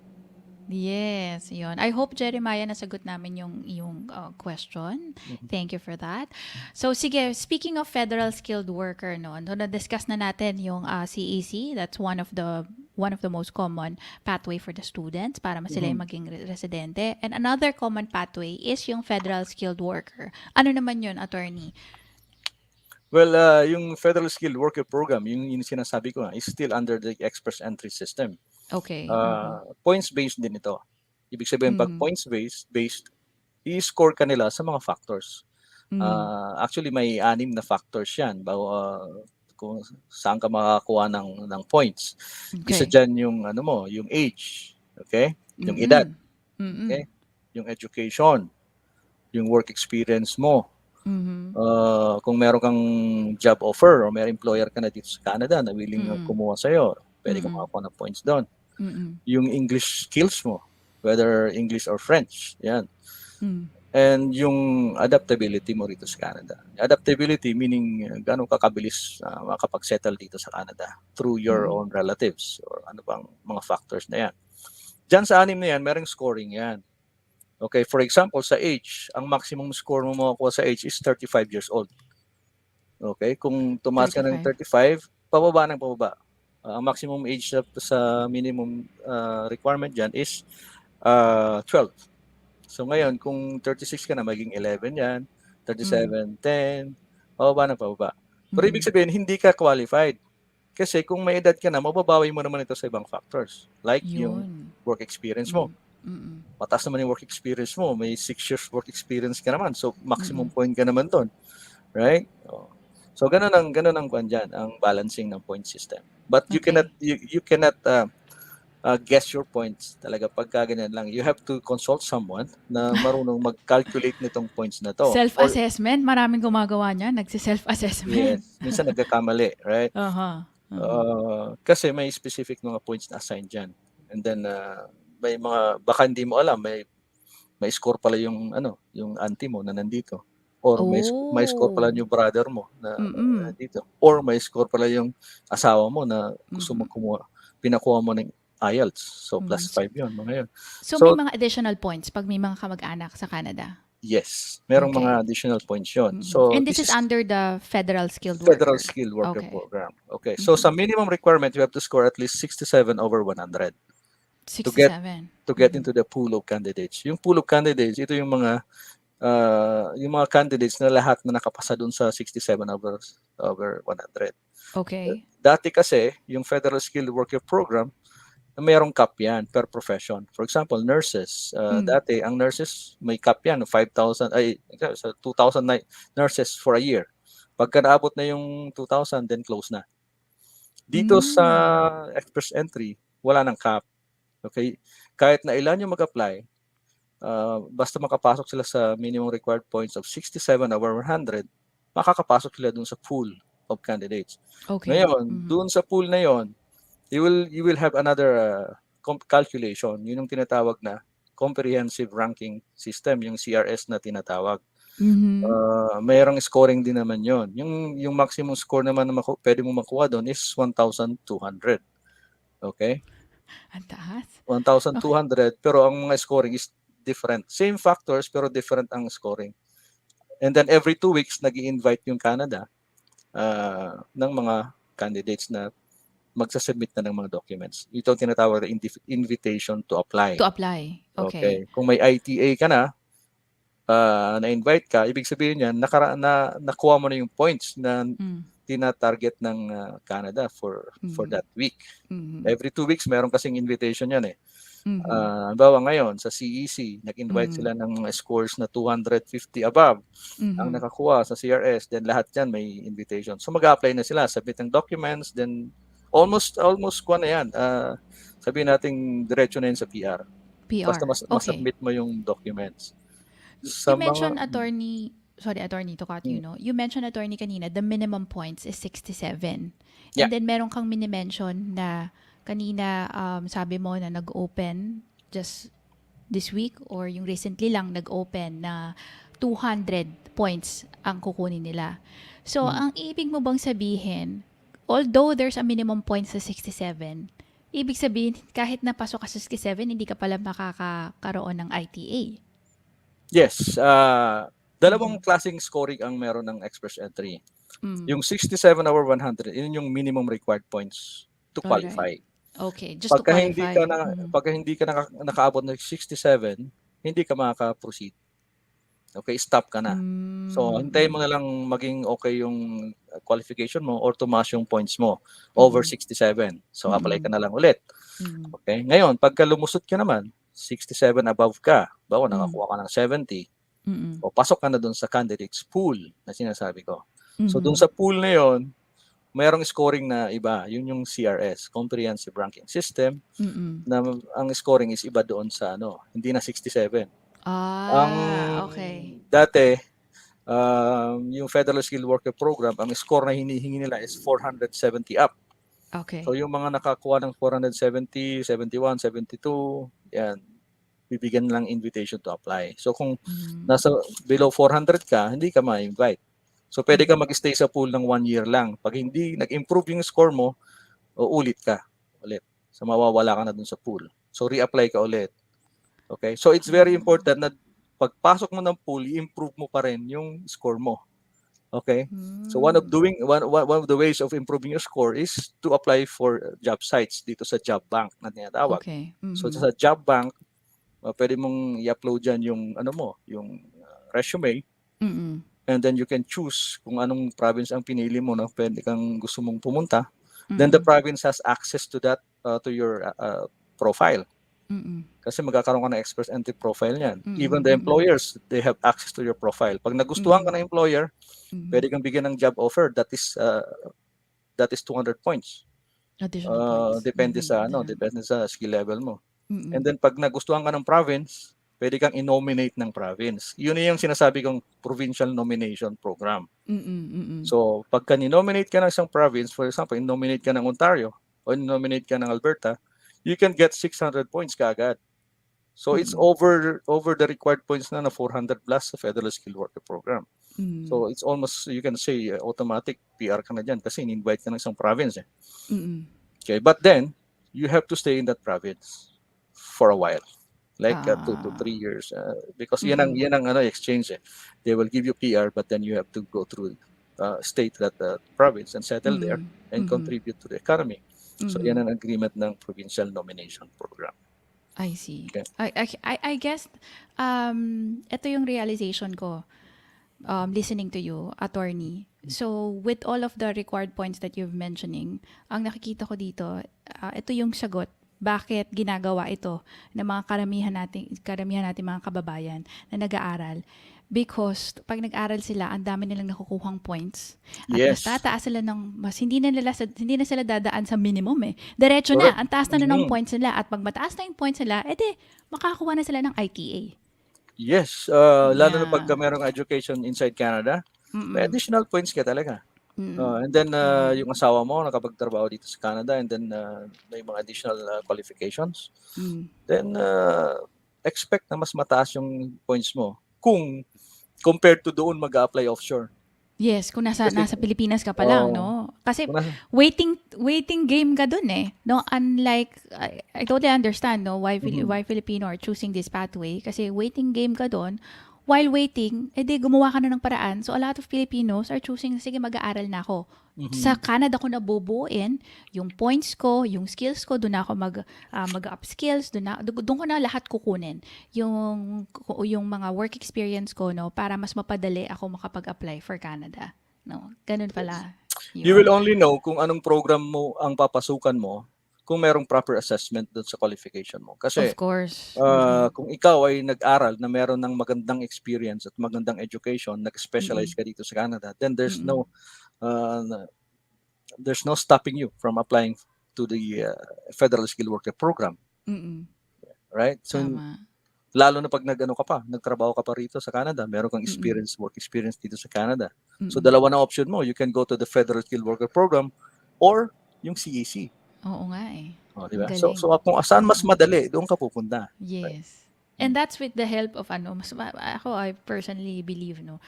Yes, yun. I hope, Jeremiah, nasagot namin yung question. Mhm. Thank you for that. So, sige, speaking of federal skilled worker, no, na-discuss na natin yung CEC. That's one of the most common pathway for the students para sila yung Mhm. maging residente. And another common pathway is yung federal skilled worker. Ano naman yun, attorney? Well, yung Federal Skilled Worker Program, yung sinasabi ko nga, is still under the express entry system. Okay. Mm-hmm. Points-based din ito. Ibig sabihin, pag Mm-hmm. points-based, i-score ka nila sa mga factors. Mm-hmm. Actually, may 6 na factors yan. Kung saan ka makakuha ng points. Isa Okay. dyan yung, yung age. Okay? Yung edad. Mm-mm. Mm-mm. Okay? Yung education. Yung work experience mo. Mm-hmm. Kung meron kang job offer o may employer ka na dito sa Canada na willing Mm-mm. kumuha sa'yo, pwede ka Mm-mm. makakuha ng points doon. Mm-mm. Yung English skills mo, whether English or French, yan. Mm. And yung adaptability mo rito sa Canada. Adaptability meaning gano'ng kakabilis makapag-settle dito sa Canada through your Mm-mm. own relatives or ano bang mga factors na yan. Diyan sa 6 na yan, merong scoring yan. Okay, for example, sa age, ang maximum score mo makukuha sa age is 35 years old. Okay, kung tumaas ka ng 35. 35, pababa ng pababa. Ang maximum age sa minimum requirement dyan is 12. So ngayon, kung 36 ka na, maging 11 yan, Mm. 37, 10, pababa ng pababa. Pero ibig Mm. sabihin, hindi ka qualified. Kasi kung may edad ka na, mababawi mo naman ito sa ibang factors. Like yung Yun. work experience mo. Mm. Mm. Mataas naman yung work experience mo. May 6 years work experience ka naman. So maximum Mm. point ka naman doon. Right? So ganun ang kwan dyan, ang balancing ng point system. But you cannot Okay. you cannot guess your points talaga pagka ganyan lang. You have to consult someone na marunong mag-calculate nitong points na to. Or Self-assessment, maraming gumagawa niyan, nagse-self-assessment. yes, minsan nagkakamali, right? Aha. Uh-huh. Kasi may specific mga points na assigned dyan. And then may mga baka hindi mo alam, may score pala yung yung auntie mo na nandito. Or may score pala Oh. yung brother mo na Mm. nandito. Or may score pala yung asawa mo na gusto mo Mhm. pinakuha mo ng IELTS. So Mhm. plus 5 yun, mga yun. So may So mga additional points pag may mga kamag-anak sa Canada. yes, merong mga Okay. additional points yun. Mhm. So And this this is is under the federal skilled Federal worker. Skilled Worker Okay. Program. Okay, so Mhm. sa minimum requirement, you have to score at least 67 over 100 to get 67. to get Mhm. into the pool of candidates. Yung pool of candidates, ito yung mga candidates na lahat na nakapasa dun sa 67 over 100. Okay. Dati kasi, yung Federal Skilled Worker Program, mayroong cap yan per profession. For example, nurses. Mm. Dati, ang nurses, may cap yan, 5,000, sa 2,000 nurses for a year. Pagka naabot na yung 2,000, then close na. Dito sa Mm. express entry, wala nang cap. Okay? Kahit na ilan yung mag-apply, basta makapasok sila sa minimum required points of 67 over 100, makakapasok sila dun sa pool of candidates. Okay. Ngayon, Mhm. dun sa pool na yon, you will have another calculation. Yun yung tinatawag na comprehensive ranking system, yung CRS na tinatawag. Mhm. Mayroong scoring din naman yon. Yung maximum score naman na pwede mo makuha doon is 1,200. Okay? Ang taas. Okay. 1,200, pero ang mga scoring is different. Same factors pero different ang scoring. And then every 2 weeks nag-i-invite yung Canada ng mga candidates na magsasubmit na ng mga documents. Ito ang tinatawag na invitation to apply. To apply. Okay. Kung may ITA ka na, na-invite ka, ibig sabihin yan, nakuha mo na yung points na tina-target ng Canada for that week. Every 2 weeks, meron kasing invitation yan eh. Halimbawa ngayon, sa CEC, nag-invite sila ng mga scores na 250 above. Ang nakakuha sa CRS, then lahat yan may invitation. So mag-apply na sila, submit ng documents, then almost kuha na yan. Sabihin natin, diretso na yun sa PR. Basta Okay. masubmit mo yung documents. Sa You mentioned, mga, attorney, to cut you, no? You mentioned, attorney, kanina, the minimum points is 67. Yeah. And then meron kang mini-mention na kanina, sabi mo na nag-open just this week or yung recently lang nag-open na 200 points ang kukunin nila. So, ang ibig mo bang sabihin, although there's a minimum points sa 67, ibig sabihin, kahit napasok ka sa 67, hindi ka pala makakaroon ng ITA. yes, dalawang klaseng scoring ang meron ng express entry. Yung 67 over 100, yun yung minimum required points to qualify. Alright. Okay, just to qualify. Pagka hindi ka nakaabot ng 67, hindi ka makaka-proceed. Okay, stop ka na. So, hintayin mo na lang maging okay yung qualification mo or tumaas yung points mo over 67. So, apply ka na lang ulit. Okay, ngayon, pagka lumusot ka naman, 67 above ka, bawa nakakuha ka ng 70, o pasok ka na dun sa candidates pool na sinasabi ko. So, dun sa pool na yon, mayroong scoring na iba. Yun yung CRS, Comprehensive Ranking System, na ang scoring is iba doon sa hindi na 67. Ang Okay. dati, yung Federal Skilled Worker Program, ang score na hinihingi nila is 470 up. Okay. So yung mga nakakuha ng 470, 71, 72, yan, bibigyan lang invitation to apply. So kung nasa below 400 ka, hindi ka ma-invite. So pwede ka mag-stay sa pool ng 1 year lang. Pag hindi nag-improve yung score mo, ulit ka. So mawawala ka na dun sa pool. So reapply ka ulit. Okay? So it's very important na pagpasok mo ng pool, i-improve mo pa rin yung score mo. Okay? So one of the ways of improving your score is to apply for job sites dito sa job bank na tinatawag. Okay. So sa job bank, pwede mong i-upload dyan yung yung resume, and then you can choose kung anong province ang pinili mo na pwede kang gusto mong pumunta. Then the province has access to that, to your profile. Kasi magkakaroon ka ng express entry profile niyan. Even the employers, they have access to your profile. Pag nagustuhan ka ng employer, pwede kang bigyan ng job offer that is 200 points. Additional points. Depende sa skill level mo. And then pag nagustuhan ka ng province, pwede kang i-nominate ng province. Yun yung sinasabi kong provincial nomination program. So pagka ni-nominate ka ng isang province, for example, i-nominate ka ng Ontario o i-nominate ka ng Alberta, you can get 600 points kaagad. So it's over the required points na 400 plus sa Federal Skilled Worker Program. So it's almost, you can say, automatic PR ka na dyan kasi in-invite ka ng isang province. Okay, but then, you have to stay in that province for a while. Like 2 to 3 years. Because yan ang exchange. They will give you PR, but then you have to go through, stay to that province and settle there and contribute to the economy. So yan ang agreement ng Provincial Nomination Program. I see. Okay. I guess, ito yung realization ko, listening to you, attorney. So, with all of the required points that you've mentioning, ang nakikita ko dito, ito yung sagot. Bakit ginagawa ito ng mga karamihan nating mga kababayan na nag-aaral? Because pag nag-aral sila, ang dami nilang nakukuhang points. At mas tataas sila hindi na sila dadaan sa minimum eh. Diretso na, ang taas na ng points nila. At pag mataas na yung points nila, makakuha na sila ng ITA. Yes, lalo na pagka merong education inside Canada, may additional points ka talaga. And then yung asawa mo nakapagtrabaho dito sa Canada, and then may mga additional qualifications, then expect na mas mataas yung points mo kung compared to doon mag-a-apply offshore. Yes, kung nasa Pilipinas ka pa lang, no? Kasi waiting game ka dun eh. No, unlike I totally understand no why Filipino are choosing this pathway kasi waiting game ka dun. while waiting, edi gumawa ka na ng paraan. So a lot of Filipinos are choosing, sige, mag-aaral na ako. Sa Canada ko nabubuuin yung points ko, yung skills ko, doon ako mag-up skills, doon ko na lahat kukunin. Yung mga work experience ko, no, para mas mapadali ako makapag-apply for Canada. No, ganun pala. You will only know kung anong program mo ang papasukan mo kung merong proper assessment doon sa qualification mo. Kasi Of course. kung ikaw ay nag-aral na meron ng magandang experience at magandang education, nag-specialize ka dito sa Canada, then uh, there's no stopping you from applying to the Federal Skilled Worker Program, Mm-mm. right? So Tama. lalo na pag nagtrabaho ka pa rito sa Canada, meron kang work experience dito sa Canada. So dalawa na option mo, you can go to the Federal Skilled Worker Program or yung CAC. Oo nga eh. Oh, Ang diba? So galing. kung saan mas madali, doon ka pupunta. Right? Yes. And that's with the help of ako, I personally believe, no,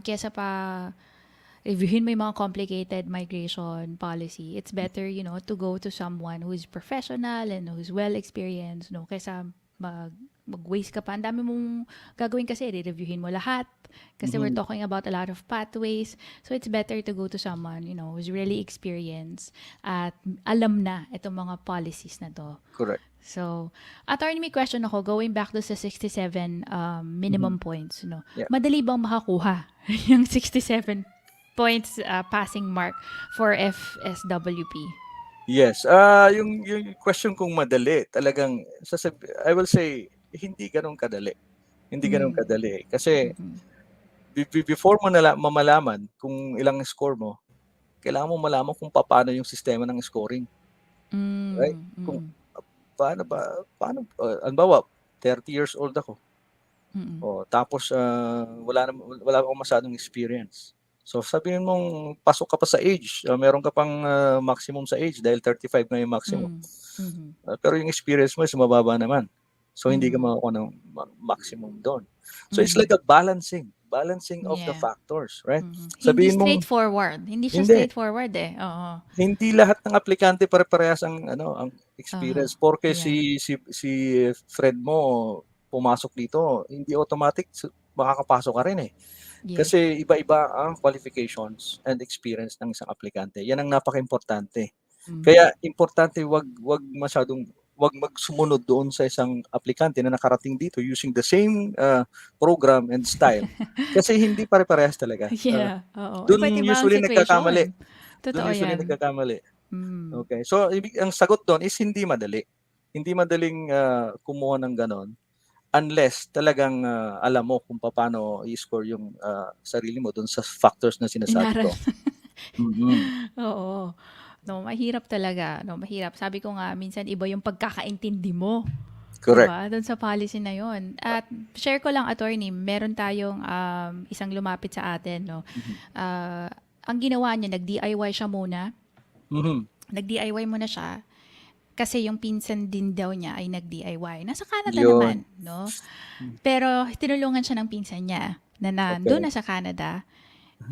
kesa pa reviewin mo yung mga complicated migration policy, it's better, to go to someone who is professional and who's well experienced, no, kesa mag-waste ka pa. Ang dami mong gagawin kasi, re-reviewin mo lahat. Kasi we're talking about a lot of pathways. So it's better to go to someone, who's really experienced at alam na itong mga policies na to. Correct. So, attorney, may question ako, going back to sa 67 minimum points, no? Yeah. Madali bang makakuha yung 67 points passing mark for FSWP? Yes. Yung question kung madali, talagang I will say hindi ganun kadali. Hindi ganun kadali kasi before mo mamalaman kung ilang score mo, kailangan mo malaman kung paano yung sistema ng scoring. Right? Kung paano halimbawa 30 years old ako. Tapos wala akong masyadong experience. So sabihin mong pasok ka pa sa age, meron ka pang maximum sa age dahil 35 na yung maximum. Pero yung experience mo is mababa naman. So hindi ka makakuha ng maximum doon. So it's like a balancing of the factors, right? Hindi Sabihin mong straightforward. Hindi siya Hindi. straightforward eh. Oo. hindi lahat ng aplikante pare-parehas ang experience. Porque Yeah. si friend mo pumasok dito, hindi automatic makakapasok ka rin eh. Yes. Kasi iba-iba ang qualifications and experience ng isang aplikante. Yan ang napaka-importante. Kaya importante wag magsumunod doon sa isang aplikante na nakarating dito using the same program and style. Kasi hindi pare-parehas talaga. Yeah. Oo. Doon Iba't iba ang usually nagkakamali. situation. Totoo yan. nagkakamali. Okay. So ang sagot doon is hindi madali. Hindi madaling kumuha ng ganon unless talagang alam mo kung paano i-score yung sarili mo doon sa factors na sinasabi Inaral. ko. Oo. No, mahirap talaga. No, mahirap. Sabi ko nga, minsan iba yung pagkakaintindi mo. Correct. Diba? Doon sa policy na yon. At share ko lang, attorney, meron tayong isang lumapit sa atin. No? Ang ginawa niya, nag-DIY siya muna. Nag-DIY muna siya. Kasi yung pinsan din daw niya ay nag-DIY. Nasa Canada naman. No? Pero tinulungan siya ng pinsan niya na nandun na sa Canada.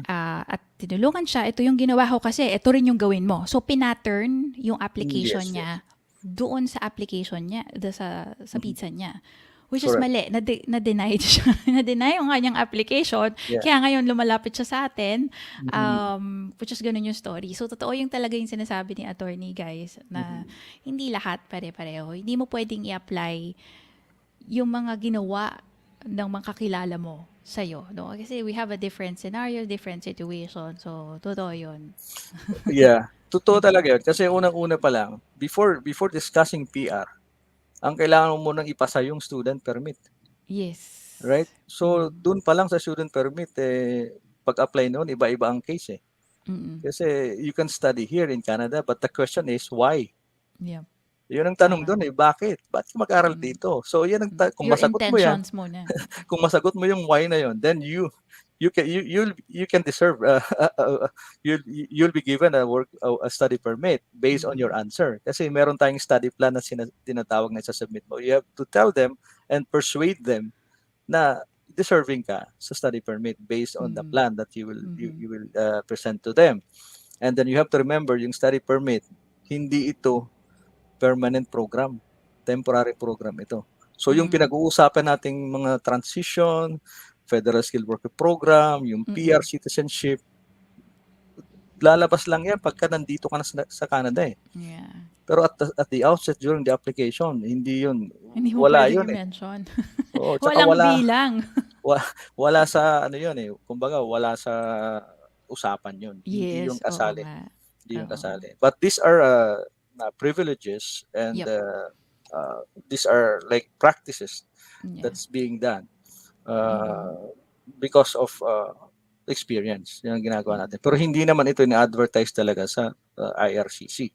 At tinulungan siya, ito yung ginawa ko kasi ito rin yung gawin mo. So, pinattern yung application niya doon sa application niya, sa pizza niya. Which is mali. Na-deny siya. Na-deny yung kanyang application. Yeah. Kaya ngayon lumalapit siya sa atin. Which is ganun yung story. So, totoo yung talaga yung sinasabi ni attorney, guys, na hindi lahat pare-pareho. Hindi mo pwedeng i-apply yung mga ginawa ng mga kakilala mo sa'yo. No? Kasi we have a different scenario, different situation. So, totoo yun. Yeah. Totoo talaga yun. Kasi unang-una pa lang, before discussing PR, ang kailangan mo munang ipasa yung student permit. Yes. Right? So, dun pa lang sa student permit, pag-apply noon, iba-iba ang case eh. Kasi you can study here in Canada, but the question is, why? Yep. Yun ang tanong doon eh, bakit? Bakit mag-aral dito? So, yan ang kung Your masagot mo yan, intentions muna. kung masagot mo yung why na yun, then you can deserve you'll be given a study permit based on your answer. Kasi meron tayong study plan na tinatawag na submit mo. You have to tell them and persuade them na deserving ka sa study permit based on the plan that you will present to them. And then you have to remember yung study permit, hindi ito permanent program, temporary program ito. So yung pinag-uusapan nating mga transition Federal Skilled Worker Program, yung PR citizenship, lalabas lang yan pagka nandito ka na sa Canada eh. Yeah. Pero at the outset during the application, hindi yun, Hindi mo wala pwedeng yun eh. i-mention. Oo, tsaka Walang bilang. wala sa ano yun eh. Kumbaga wala sa usapan yun. Hindi yun Yes, oo kasali. nga. Hindi yun Oo. kasali. But these are privileges and Yep. these are like practices Yeah. that's being done because of experience. Yan ang ginagawa natin. Pero hindi naman ito ni-advertise talaga sa IRCC.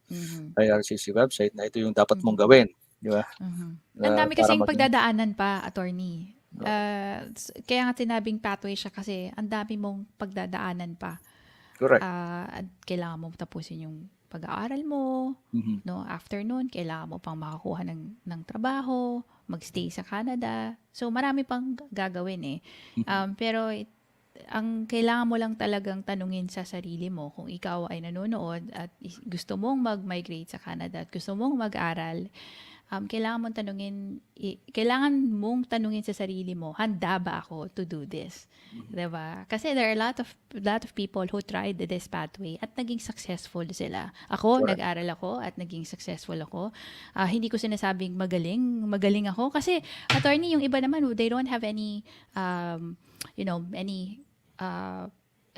IRCC website na ito yung dapat mong gawin. Di ba? Ang dami Para kasing maging pagdadaanan pa, attorney. Kaya nga sinabing pathway siya kasi ang dami mong pagdadaanan pa. correct. At kailangan mo tapusin yung pag-aaral mo, no? After nun, kailangan mo pang makakuha ng trabaho, magstay sa Canada. So, marami pang gagawin eh. Pero ang kailangan mo lang talagang tanungin sa sarili mo kung ikaw ay nanonood at gusto mong mag-migrate sa Canada at gusto mong mag-aral, kailangan mong tanungin sa sarili mo, handa ba ako to do this? Diba? Kasi there are a lot of people who tried this pathway at naging successful sila. Ako, Correct. nag-aral ako at naging successful ako. Hindi ko sinasabing magaling ako kasi attorney, yung iba naman, they don't have any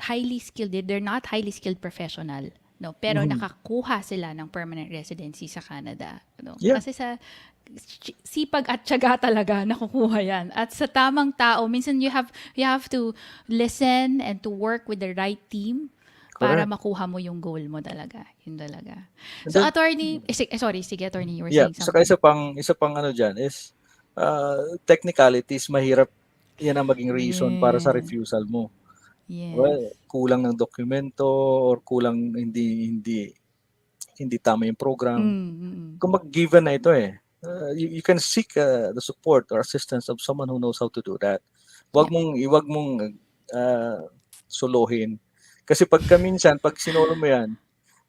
highly skilled, they're not highly skilled professional, no, pero nakakuha sila ng permanent residency sa Canada, no. Yeah. Kasi sa sipag at tiyaga talaga nakukuha yan. At sa tamang tao, minsan you have to listen and to work with the right team para Correct. makuha mo yung goal mo talaga. Yun talaga. And So then, attorney, sige attorney, you were yeah, saying saka something. isa pang ano dyan is technicalities, mahirap yan ang maging reason para sa Yes. refusal mo. Yes. Well, kulang ng dokumento or kulang hindi tama yung program. Kung mag-given na ito eh. You can seek the support or assistance of someone who knows how to do that. Wag mong solohin. Kasi pag sinolo mo yan,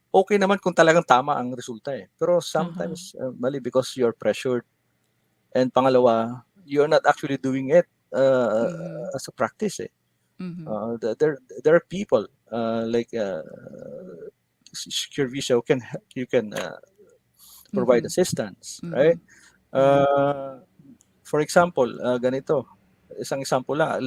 okay naman kung talagang tama ang resulta eh. Pero sometimes mali because you're pressured. And pangalawa, you're not actually doing it as a practice eh. There are people like secure visa you can provide assistance, right? For example, ganito, isang example lang,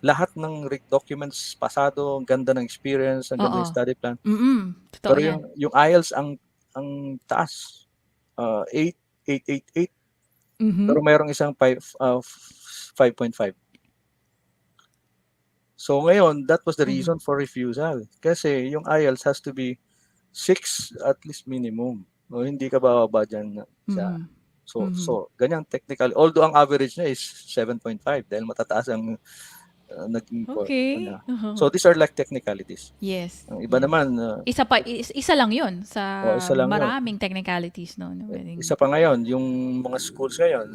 lahat ng documents pasado, ang ganda ng experience, ang ganda ng Oo. study plan. Totoo Pero yan. yung IELTS ang taas, 8.888. Pero mayroong isang 5.5. So ngayon, that was the reason for refusal. Kasi yung IELTS has to be 6 at least minimum. O hindi ka bababa dyan sa So ganyang technical. Although ang average niya is 7.5 dahil matataas ang naging Okay. So these are like technicalities. Yes. Ang iba naman, Isa lang yun sa isa lang yun. maraming technicalities, no? Isa pa ngayon, yung mga schools ngayon,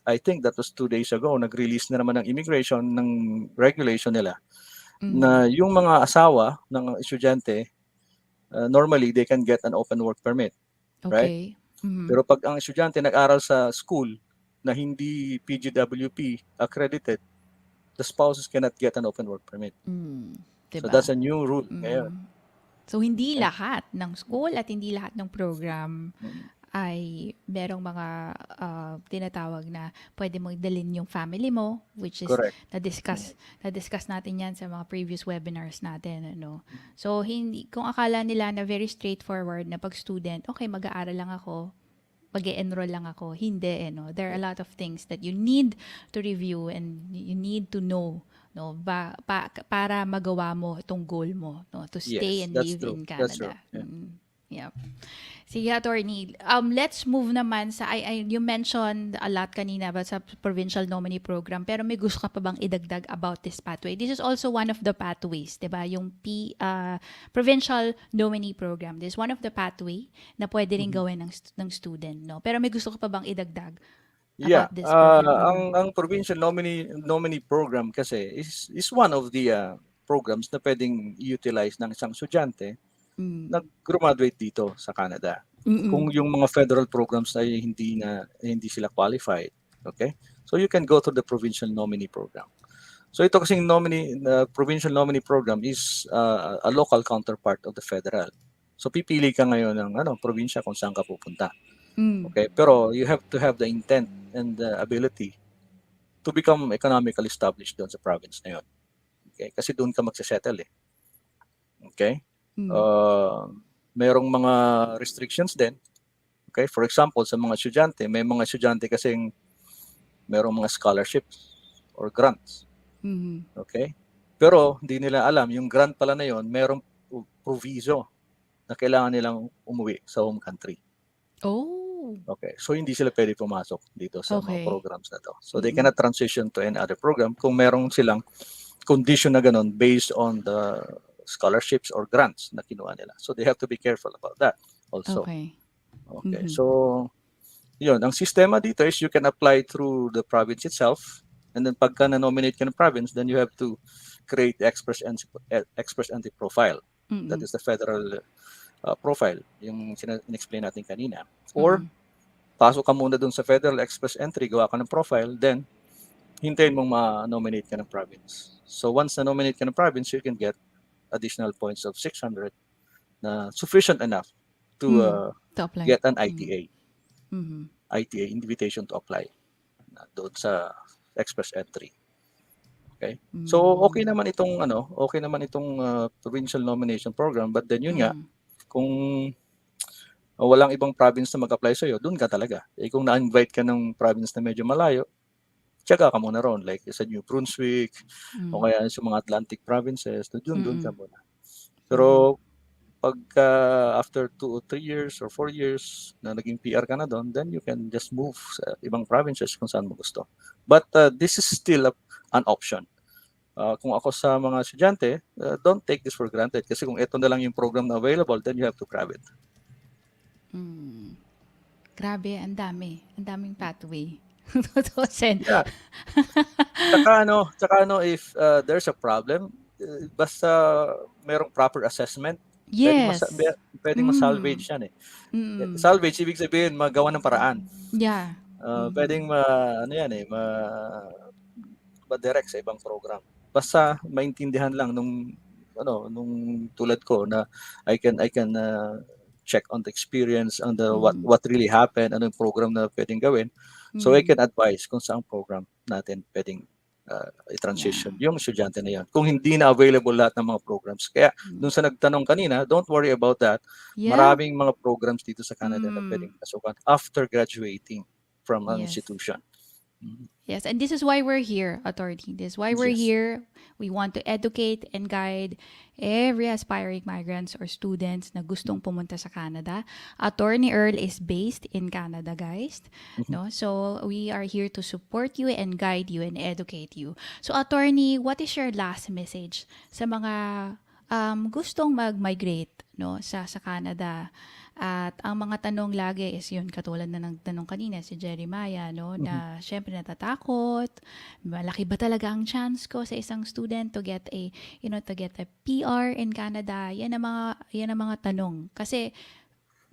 I think that was 2 days ago, nag-release na naman ng immigration ng regulation nila na yung mga asawa ng estudyante, normally they can get an open work permit, right? Okay. Pero pag ang estudyante nag-aral sa school na hindi PGWP accredited, the spouses cannot get an open work permit. So Diba? that's a new rule ngayon. So, hindi lahat ng school at hindi lahat ng program ay merong mga tinatawag na pwede mong dalhin yung family mo, which is Correct. na-discuss natin yan sa mga previous webinars natin. Ano? So, kung akala nila na very straightforward na pag student, okay, mag-aaral lang ako, mag-e-enroll lang ako. Hindi, no? There are a lot of things that you need to review and you need to know, no, para magawa mo itong goal mo, no, to stay Yes, and that's live true. in That's true. Canada. Yeah. Yeah. Sige, attorney. Let's move naman sa, you mentioned a lot kanina about sa provincial nominee program, pero may gusto ka pa bang idagdag about this pathway? This is also one of the pathways, di ba? Yung provincial nominee program. This is one of the pathway na pwede rin gawin ng student, no? Pero may gusto ka pa bang idagdag Yeah, about this program? ang provincial nominee program kasi is one of the programs na pwedeng i-utilize ng isang estudyante na graduate dito sa Canada. Kung yung mga federal programs ay hindi sila qualified, okay? So you can go to the provincial nominee program. So ito kasing provincial nominee program is a local counterpart of the federal. So pipili ka ngayon ng probinsya kung saan ka pupunta. Mm. Okay, pero you have to have the intent and the ability to become economically established doon sa province na yun. Okay, kasi doon ka magse-settle eh. Okay? Mm. Merong mga restrictions din. Okay, for example, sa mga estudyante, may mga estudyante kasing merong mga scholarships or grants. Mhm. Okay? Pero hindi nila alam, yung grant pala na yon, merong proviso na kailangan nilang umuwi sa home country. Oh. Okay, so hindi sila pwede pumasok dito sa mga Okay. programs na to. So they cannot transition to any other program kung merong silang condition na ganun based on the scholarships or grants na kinuha nila. So they have to be careful about that also. Okay. Okay, Mhm. so yun, ang sistema dito is you can apply through the province itself, and then pagka na-nominate ka ng province, then you have to create the express entry profile. That Mm. is the federal profile, yung in-explain natin kanina. Or pasok ka muna dun sa federal express entry, gawa ka ng profile, then hintayin mong ma-nominate ka ng province. So once na-nominate ka ng province, you can get additional points of 600 na sufficient enough to To apply. get an ITA. Mhm. ITA, invitation to apply doon sa express entry. Okay? So okay naman itong provincial nomination program, but then yun nga, kung walang ibang province na mag-apply sa'yo, doon ka talaga. Eh kung na-invite ka ng province na medyo malayo, tiyaga ka muna ron, like sa New Brunswick, o kaya sa mga Atlantic provinces, doon ka muna. Pero pagka after 2 or 3 years or 4 years na naging PR ka na doon, then you can just move sa ibang provinces kung saan mo gusto. But this is still an option. Kung ako sa mga estudyante, don't take this for granted kasi kung ito na lang yung program na available, then you have to grab it. Grabe, ang dami. Ang daming pathway. Totoo, Sen. Yeah. Tsaka if there's a problem, basta merong proper assessment, Yes. pwedeng ma-salvage yan eh. Salvage, ibig sabihin, magawa ng paraan. Yeah. Pwedeng ma-direct sa ibang program. Basta maintindihan lang nung tulad ko na I can check on the experience on the what really happened, ano yung program na pwedeng gawin. So I can advise kung saang program natin pwedeng i-transition yung estudyante na yan. Kung hindi na available lahat ng mga programs. Kaya dun sa nagtanong kanina, don't worry about that. Yeah. Maraming mga programs dito sa Canada na pwedeng pasukan after graduating from an institution. Yes, and this is why we're here, Attorney. This is why we're Yes. here. We want to educate and guide every aspiring migrants or students na gustong pumunta sa Canada. Attorney Earl is based in Canada, guys. No? So we are here to support you and guide you and educate you. So Attorney, what is your last message sa mga gustong mag-migrate sa Canada? At ang mga tanong lagi is yun, katulad na nagtanong kanina si Jeremiah, na syempre natatakot, malaki ba talaga ang chance ko sa isang student to get a PR in Canada? Yan ang mga tanong. Kasi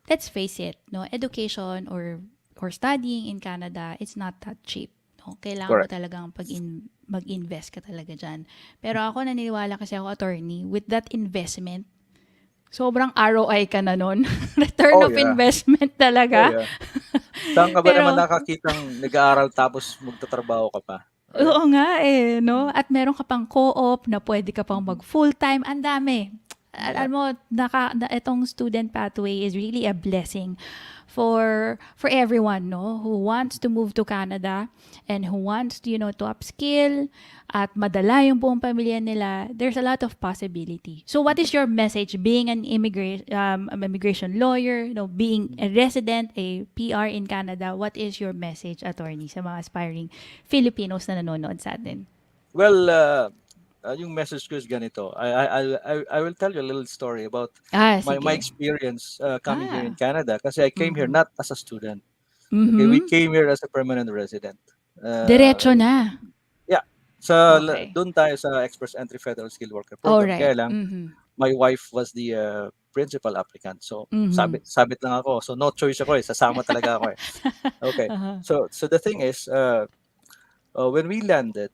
let's face it, education or studying in Canada, it's not that cheap. Kailangan mo Correct. talagang mag-invest ka talaga dyan. Pero ako naniniwala kasi ako, Attorney, with that investment, sobrang ROI ka na nun. Return of investment talaga. Oh, yeah. Saan ka ba naman nakakitang nag-aaral tapos magtatrabaho ka pa? Right? Oo nga no? At meron ka pang co-op na pwede ka pang mag-full-time. Ang dami. Alam mo, itong student pathway is really a blessing for everyone, who wants to move to Canada and who wants to upskill at madala yung buong pamilya nila. There's a lot of possibility. So what is your message being an immigration lawyer, being a resident, a PR in Canada? What is your message, Attorney, sa mga aspiring Filipinos na nanonood sa atin? Well, yung message ko is ganito. I will tell you a little story about my experience coming here in Canada kasi I came here not as a student. Okay, we came here as a permanent resident. Diretso na. Yeah. Doon tayo sa Express Entry Federal Skilled Worker Program. Kaya lang, my wife was the principal applicant. So, sabit lang ako. So, no choice ako sasama talaga ako Okay. So the thing is, when we landed,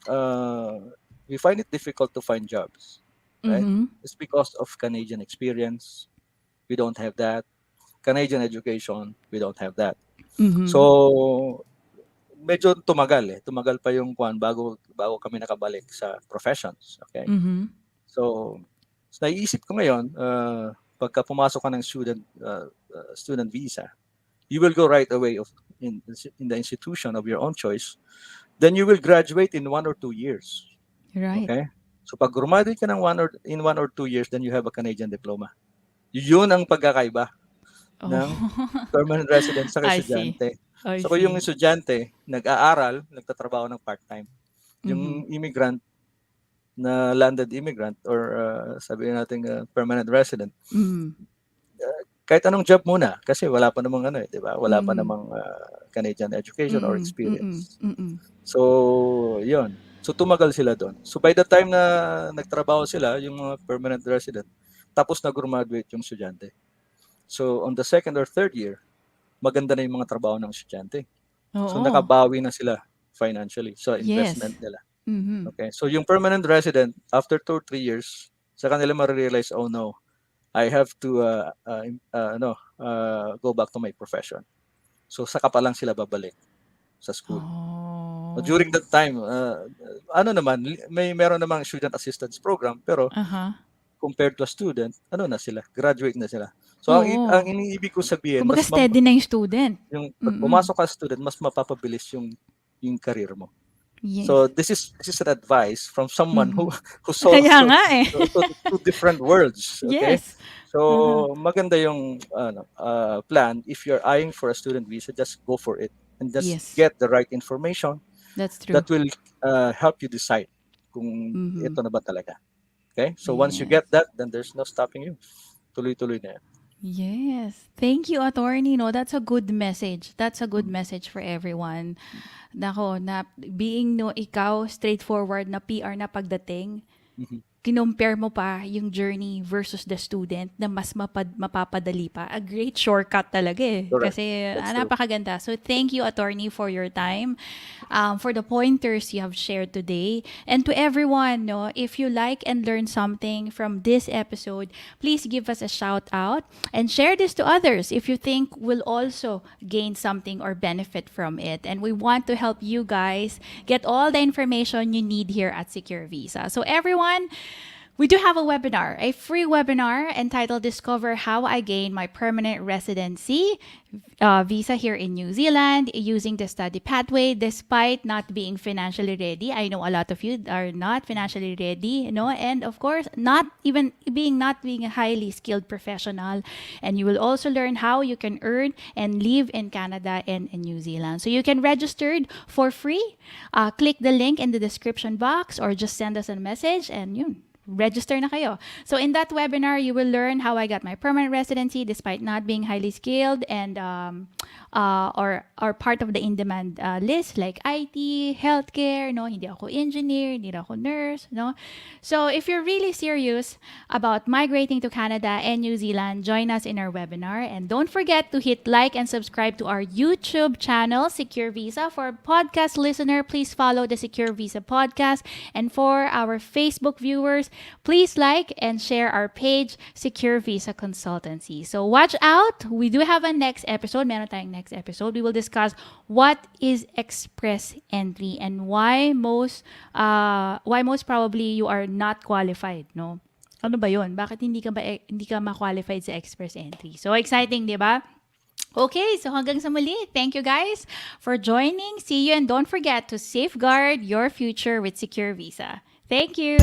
uh, we find it difficult to find jobs, right? Mm-hmm. It's because of Canadian experience. We don't have that. Canadian education, we don't have that. Mm-hmm. So, medyo tumagal eh. Tumagal pa yung kwan bago kami nakabalik sa professions. Okay? Mm-hmm. So, naiisip ko ngayon, pagka pumasok ka ng student visa, you will go right away in the institution of your own choice. Then you will graduate in 1 or 2 years. Right. Okay? So pag graduate ka in 1 or 2 years, then you have a Canadian diploma. Yun ang pagkakaiba ng Oh. permanent resident sa I see. estudyante. I So kung yung see. estudyante, nag-aaral, nagtatrabaho ng part-time. Mm-hmm. Yung immigrant na landed immigrant or sabihin natin permanent resident, Mm-hmm. kahit anong job muna kasi wala pa namang ano eh, 'di ba? Wala pa Mm-hmm. namang Canadian education or Mm-mm. Mm-mm. experience. Mm-mm. So, 'yun. So tumagal sila doon. So by the time na nagtrabaho sila, yung mga permanent resident, tapos na graduate yung estudyante. So on the second or third year, maganda na yung mga trabaho ng estudyante. So Oo. nakabawi na sila financially sa investment Yes. nila. Mm-hmm. Okay? So yung permanent resident, after 2 or 3 years, sa kanila ma-realize, oh no, I have to go back to my profession. So saka pa lang sila babalik sa school. During Oh. that time, ano naman, meron namang student assistance program, pero Uh-huh. compared to a student, ano na sila, graduate na sila. So ang Oo. iniibig ko sabihin, Kumbaga steady na yung student. yung pag Mm-mm. pumasok ka student, mas mapapabilis yung career mo. So Yes. this is an advice from someone Mm-hmm. who saw Kaya nga eh. two different worlds, okay? Yes. Uh-huh. So maganda yung plan. If you're eyeing for a student visa, just go for it and just Yes. get the right information That's true. that will help you decide kung Mm-hmm. ito na ba talaga. Okay? So once you Yes. get that, then there's no stopping you. Tuloy-tuloy na yan. Yes. Thank you, attorney. No, that's a good message. That's a good message for everyone. Nako, na being no ikaw straightforward na PR na pagdating, Mhm. kinompare mo pa yung journey versus the student na mas mapapadali pa. A great shortcut talaga eh. Correct. Kasi That's true. napakaganda. So thank you, attorney, for your time, for the pointers you have shared today. And to everyone, no, if you like and learn something from this episode, please give us a shout out and share this to others if you think will also gain something or benefit from it. And we want to help you guys get all the information you need here at Secure Visa. So everyone, we do have a webinar, a free webinar entitled Discover How I Gain My Permanent Residency Visa here in New Zealand using the study pathway despite not being financially ready. I know a lot of you are not financially ready, you know, and of course, not being a highly skilled professional. And you will also learn how you can earn and live in Canada and in New Zealand. So you can register for free. Click the link in the description box or just send us a message and yun, register na kayo. So in that webinar, you will learn how I got my permanent residency despite not being highly skilled and or part of the in-demand list like IT, healthcare, no, hindi ako engineer, hindi ako nurse, no. So if you're really serious about migrating to Canada and New Zealand, join us in our webinar and don't forget to hit like and subscribe to our YouTube channel, Secure Visa. For podcast listener, please follow the Secure Visa podcast, and for our Facebook viewers, please like and share our page, Secure Visa Consultancy. So watch out. We do have a next episode. Meron tayong next episode. We will discuss what is express entry and why most probably you are not qualified, no? Ano ba 'yon? Bakit hindi ka ma-qualified sa express entry? So exciting, 'di ba? Okay, so hanggang sa muli. Thank you guys for joining. See you, and don't forget to safeguard your future with Secure Visa. Thank you.